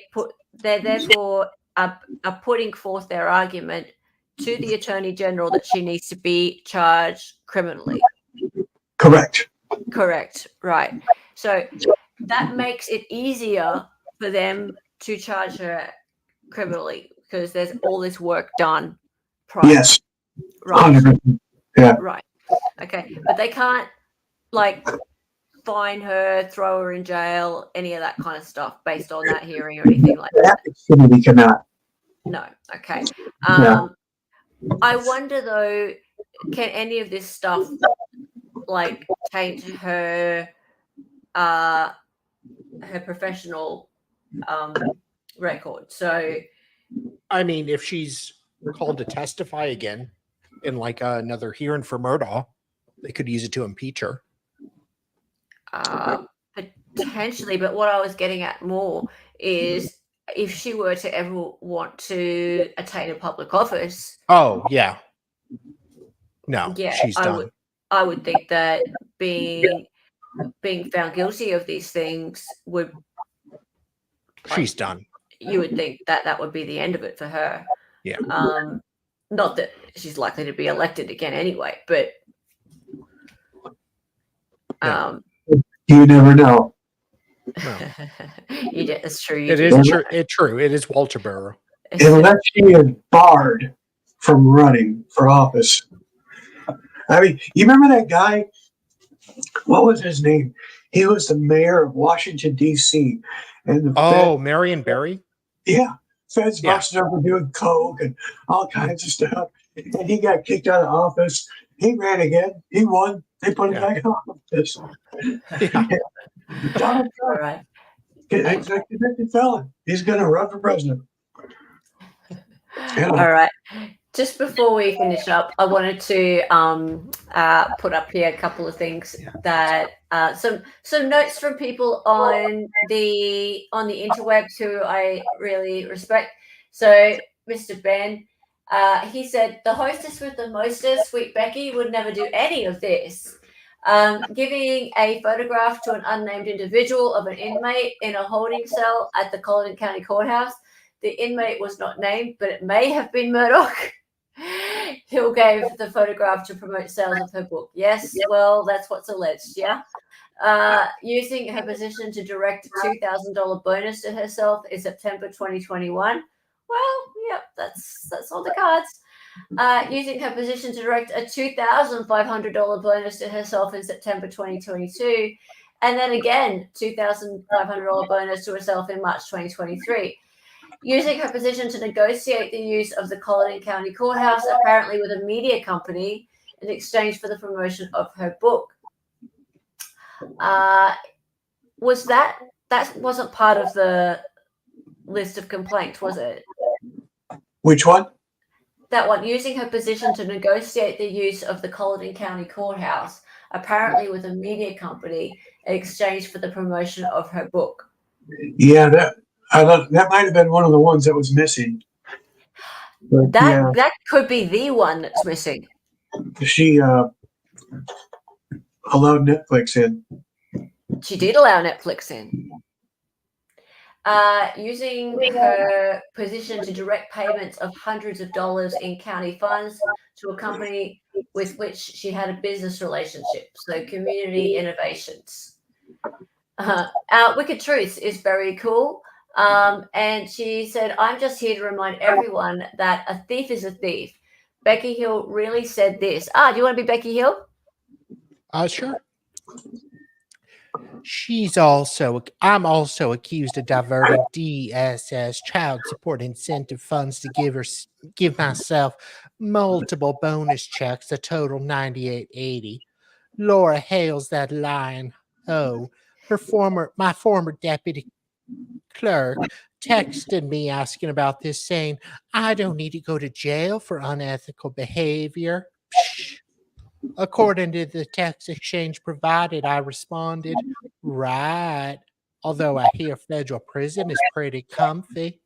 [SPEAKER 1] therefore are putting forth their argument to the Attorney General that she needs to be charged criminally.
[SPEAKER 6] Correct.
[SPEAKER 1] Correct. Right. So that makes it easier for them to charge her criminally because there's all this work done prior.
[SPEAKER 6] Yes.
[SPEAKER 1] Right.
[SPEAKER 6] 100%. Yeah.
[SPEAKER 1] Right. Okay. But they can't fine her, throw her in jail, any of that kind of stuff based on that hearing or anything like that.
[SPEAKER 6] Committee cannot.
[SPEAKER 1] No. Okay.
[SPEAKER 6] Yeah.
[SPEAKER 1] I wonder though, can any of this stuff taint her professional record? So
[SPEAKER 2] I mean, if she's called to testify again in another hearing for Murdaugh, they could use it to impeach her.
[SPEAKER 1] Potentially, but what I was getting at more is if she were to ever want to attain a public office.
[SPEAKER 2] Oh, yeah. No,
[SPEAKER 1] yeah,
[SPEAKER 2] she's done.
[SPEAKER 1] I would think that being found guilty of these things would.
[SPEAKER 2] She's done.
[SPEAKER 1] You would think that would be the end of it for her.
[SPEAKER 2] Yeah.
[SPEAKER 1] Not that she's likely to be elected again anyway, but
[SPEAKER 6] you never know.
[SPEAKER 2] No.
[SPEAKER 1] It's true.
[SPEAKER 2] It is true. It's true. It is Walter Burrow.
[SPEAKER 6] Unless she is barred from running for office. I mean, you remember that guy? What was his name? He was the mayor of Washington, D.C. And
[SPEAKER 2] Marion Barry?
[SPEAKER 6] Yeah. Feds busted up and doing coke and all kinds of stuff. And he got kicked out of office. He ran again. He won. They put him back in office. Donald Trump,
[SPEAKER 1] right.
[SPEAKER 6] Convicted felon. He's going to run for president.
[SPEAKER 1] All right. Just before we finish up, I wanted to put up here a couple of things that some notes from people on the interwebs who I really respect. So Mr. Ben, he said the hostess with the mostest, Sweet Becky, would never do any of this. Giving a photograph to an unnamed individual of an inmate in a holding cell at the Colleton County Courthouse. The inmate was not named, but it may have been Murdaugh. Hill gave the photograph to promote sales of her book. Yes, well, that's what's alleged, yeah? Using her position to direct a $2,000 bonus to herself in September 2021. Well, yep, that's on the cards. Using her position to direct a $2,500 bonus to herself in September 2022. And then again, $2,500 bonus to herself in March 2023. Using her position to negotiate the use of the Colleton County Courthouse, apparently with a media company, in exchange for the promotion of her book. Was that wasn't part of the list of complaints, was it?
[SPEAKER 6] Which one?
[SPEAKER 1] That one, using her position to negotiate the use of the Colleton County Courthouse, apparently with a media company, in exchange for the promotion of her book.
[SPEAKER 6] Yeah, that might have been one of the ones that was missing. But,
[SPEAKER 1] that could be the one that's missing.
[SPEAKER 6] She allowed Netflix in.
[SPEAKER 1] She did allow Netflix in. using her position to direct payments of hundreds of dollars in county funds to a company with which she had a business relationship. So Community Innovations. Wicked Truth is very cool. And she said, I'm just here to remind everyone that a thief is a thief. Becky Hill really said this. Do you want to be Becky Hill?
[SPEAKER 2] Sure. I'm also accused of diverting DSS child support incentive funds to give myself multiple bonus checks, a total $98.80. Laura hails that line. Oh, my former deputy clerk texted me asking about this, saying I don't need to go to jail for unethical behavior. Psh. According to the text exchange provided, I responded, right. Although I hear federal prison is pretty comfy.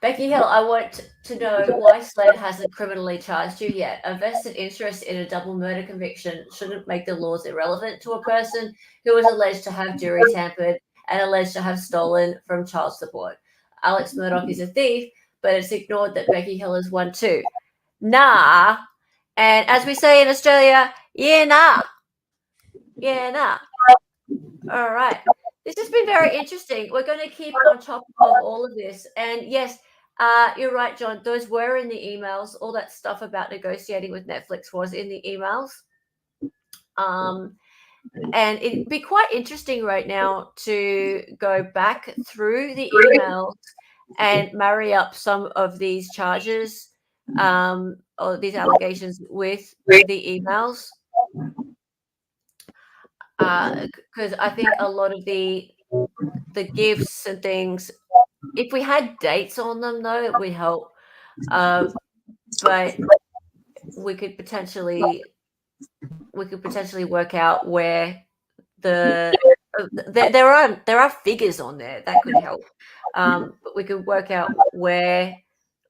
[SPEAKER 1] Becky Hill, I want to know why SLED hasn't criminally charged you yet. A vested interest in a double murder conviction shouldn't make the laws irrelevant to a person who is alleged to have jury tampered and alleged to have stolen from child support. Alex Murdaugh is a thief, but it's ignored that Becky Hill is one too. Nah. And as we say in Australia, yeah, nah. Yeah, nah. All right. This has been very interesting. We're going to keep on top of all of this. And yes, you're right, John. Those were in the emails. All that stuff about negotiating with Netflix was in the emails. And it'd be quite interesting right now to go back through the emails and marry up some of these charges or these allegations with the emails. Because I think a lot of the gifts and things, if we had dates on them, though, it would help. But we could potentially work out where there are figures on there that could help. But we could work out where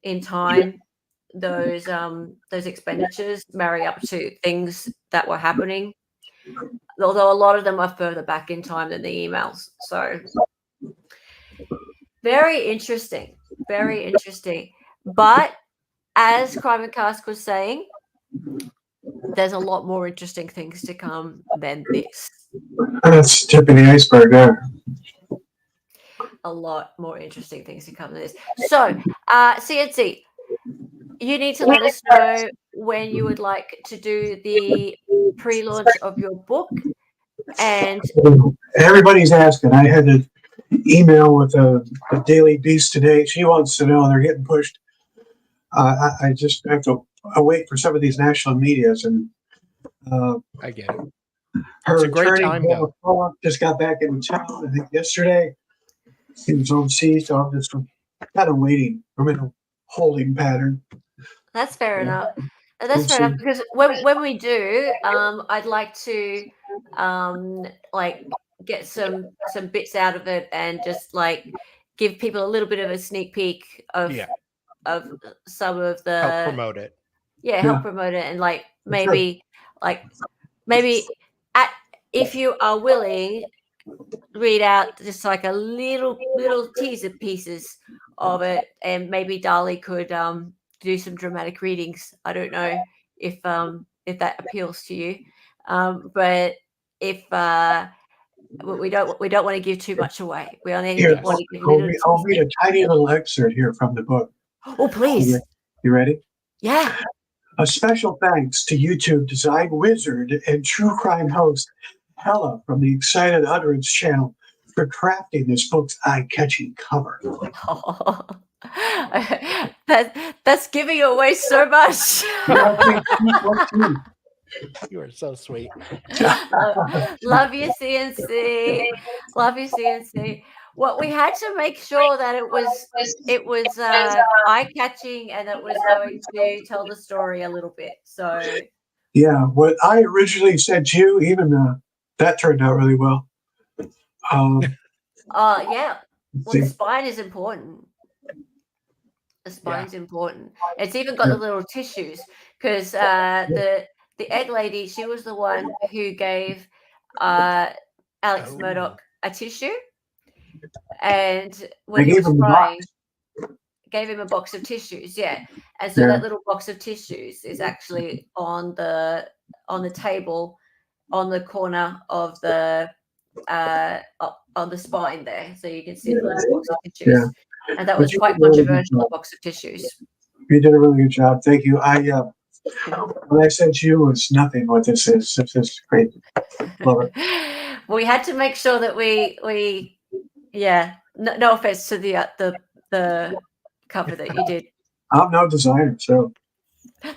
[SPEAKER 1] in time those expenditures marry up to things that were happening. Although a lot of them are further back in time than the emails. So very interesting. Very interesting. But as Crime and Cask was saying, there's a lot more interesting things to come than this.
[SPEAKER 6] That's the tip of the iceberg there.
[SPEAKER 1] A lot more interesting things to come than this. So, CNC, you need to let us know when you would like to do the pre-launch of your book. And
[SPEAKER 6] everybody's asking. I had an email with the Daily Beast today. She wants to know, and they're getting pushed. I just have to wait for some of these national medias, and
[SPEAKER 2] I get it.
[SPEAKER 6] Her
[SPEAKER 2] It's a great
[SPEAKER 6] attorney
[SPEAKER 2] time, though.
[SPEAKER 6] just got back in town, I think yesterday. He was overseas, so I'm just kind of waiting. I'm in a holding pattern.
[SPEAKER 1] that's fair enough. That's fair enough, because when we do, I'd like to get some bits out of it and just give people a little bit of a sneak peek of some of the
[SPEAKER 2] Help promote it.
[SPEAKER 1] Help promote it, and maybe if you are willing, read out just a little teaser pieces of it, and maybe Dali could do some dramatic readings. I don't know if that appeals to you, but if we don't want to give too much away. We only want to give
[SPEAKER 6] I'll read a tiny little excerpt here from the book.
[SPEAKER 1] Oh, please.
[SPEAKER 6] You ready?
[SPEAKER 1] Yeah.
[SPEAKER 6] A special thanks to YouTube design wizard and true crime host Hella from the Excited Utterance channel for crafting this book's eye-catching cover.
[SPEAKER 1] Oh, that's giving away so much.
[SPEAKER 2] You are so sweet.
[SPEAKER 1] Love you, CNC. Love you, CNC. Well, we had to make sure that it was eye-catching, and it was going to tell the story a little bit. So
[SPEAKER 6] yeah, what I originally said to you, even that turned out really well.
[SPEAKER 1] Yeah. Well, the spine is important. The spine's important. It's even got the little tissues, because the egg lady, she was the one who gave Alex Murdaugh a tissue. And when
[SPEAKER 6] They
[SPEAKER 1] he
[SPEAKER 6] gave
[SPEAKER 1] was
[SPEAKER 6] him the
[SPEAKER 1] crying,
[SPEAKER 6] box.
[SPEAKER 1] gave him a box of tissues. Yeah, and so
[SPEAKER 6] Yeah.
[SPEAKER 1] that little box of tissues is actually on the table, on the corner of the on the spine there, so you can see the little box of tissues.
[SPEAKER 6] Yeah.
[SPEAKER 1] And that
[SPEAKER 6] But
[SPEAKER 1] was
[SPEAKER 6] you
[SPEAKER 1] quite
[SPEAKER 6] did a really good
[SPEAKER 1] controversial,
[SPEAKER 6] job.
[SPEAKER 1] the box of tissues.
[SPEAKER 6] You did a really good job. Thank you. What I sent you was nothing what this is. This is great. Love it.
[SPEAKER 1] We had to make sure that we yeah. No offense to the cover that you did.
[SPEAKER 6] I'm no designer, so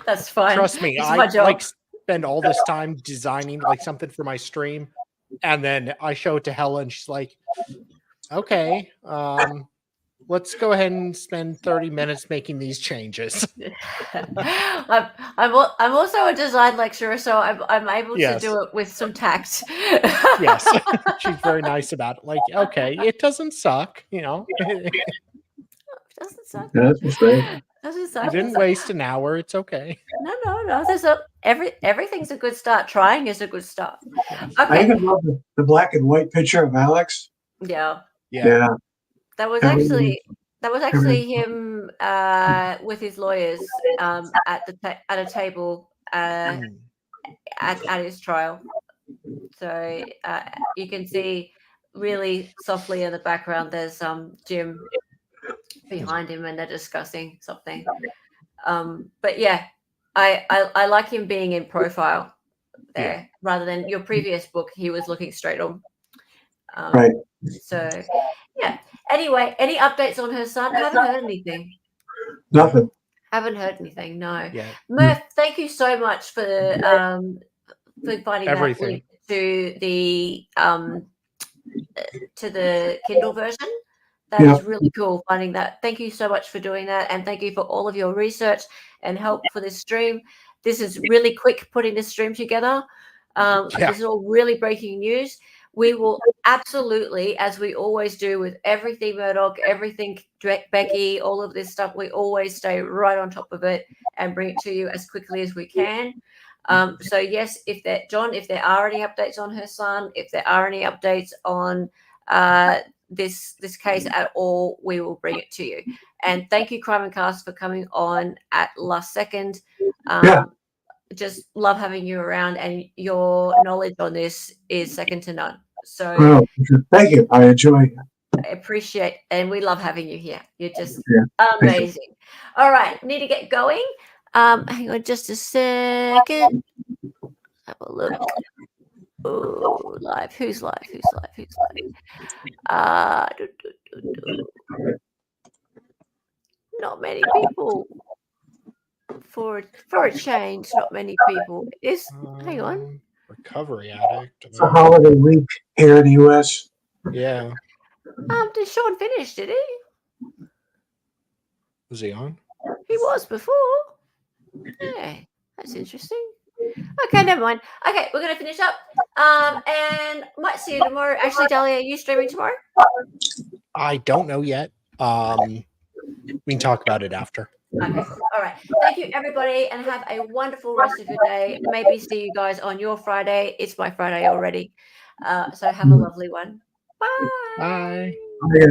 [SPEAKER 1] That's fine.
[SPEAKER 2] Trust me,
[SPEAKER 1] It's
[SPEAKER 2] I
[SPEAKER 1] my job.
[SPEAKER 2] like spend all this time designing like something for my stream, and then I show it to Hella, and she's like, "Okay, let's go ahead and spend 30 minutes making these changes."
[SPEAKER 1] I'm also a design lecturer, so I'm able
[SPEAKER 2] Yes.
[SPEAKER 1] to do it with some tact.
[SPEAKER 2] Yes, she's very nice about it. Like, okay, it doesn't suck, you know.
[SPEAKER 1] Doesn't suck.
[SPEAKER 6] yeah, that's great.
[SPEAKER 1] Doesn't
[SPEAKER 2] You
[SPEAKER 1] suck.
[SPEAKER 2] didn't waste an hour. It's okay.
[SPEAKER 1] No. There's everything's a good start. Trying is a good start.
[SPEAKER 6] I
[SPEAKER 1] Okay.
[SPEAKER 6] even love the black and white picture of Alex.
[SPEAKER 1] Yeah.
[SPEAKER 6] Yeah.
[SPEAKER 1] That was
[SPEAKER 6] Everything.
[SPEAKER 1] actually him with his lawyers at a table at his trial. So you can see really softly in the background there's Jim behind him, and they're discussing something. But yeah, I like him being in profile there rather than your previous book. He was looking straight on.
[SPEAKER 6] Right.
[SPEAKER 1] So yeah. Anyway, any updates on her son? Haven't heard anything.
[SPEAKER 6] Nothing.
[SPEAKER 1] Haven't heard anything. No.
[SPEAKER 2] Yeah.
[SPEAKER 1] Murph, thank you so much for finding
[SPEAKER 2] Everything.
[SPEAKER 1] that link to the Kindle version. That is really cool, finding that. Thank you so much for doing that, and thank you for all of your research and help for this stream. This is really quick putting this stream together. This is all really breaking news. We will absolutely, as we always do with everything Murdaugh, everything Becky, all of this stuff, we always stay right on top of it and bring it to you as quickly as we can. So yes, if there are any updates on her son, if there are any updates on this case at all, we will bring it to you. And thank you, Crime and Cast, for coming on at last second. Just love having you around, and your knowledge on this is second to none. So
[SPEAKER 6] thank you. I enjoy it.
[SPEAKER 1] I appreciate, and we love having you here. You're just amazing. All right, need to get going. Hang on just a second. Have a look. Oh, live. Who's live? Not many people. For a change, not many people. Hang on.
[SPEAKER 2] Recovery addict.
[SPEAKER 6] It's a holiday week here in the U.S.
[SPEAKER 2] Yeah.
[SPEAKER 1] Did Sean finish? Did he?
[SPEAKER 2] Was he on?
[SPEAKER 1] He was before. Yeah, that's interesting. Okay, never mind. Okay, we're gonna finish up. And might see you tomorrow. Actually, Dahlia, are you streaming tomorrow?
[SPEAKER 2] I don't know yet. We can talk about it after.
[SPEAKER 1] Okay, cool. All right. Thank you, everybody, and have a wonderful rest of your day. Maybe see you guys on your Friday. It's my Friday already. So have a lovely one. Bye.
[SPEAKER 2] Bye.
[SPEAKER 6] Bye.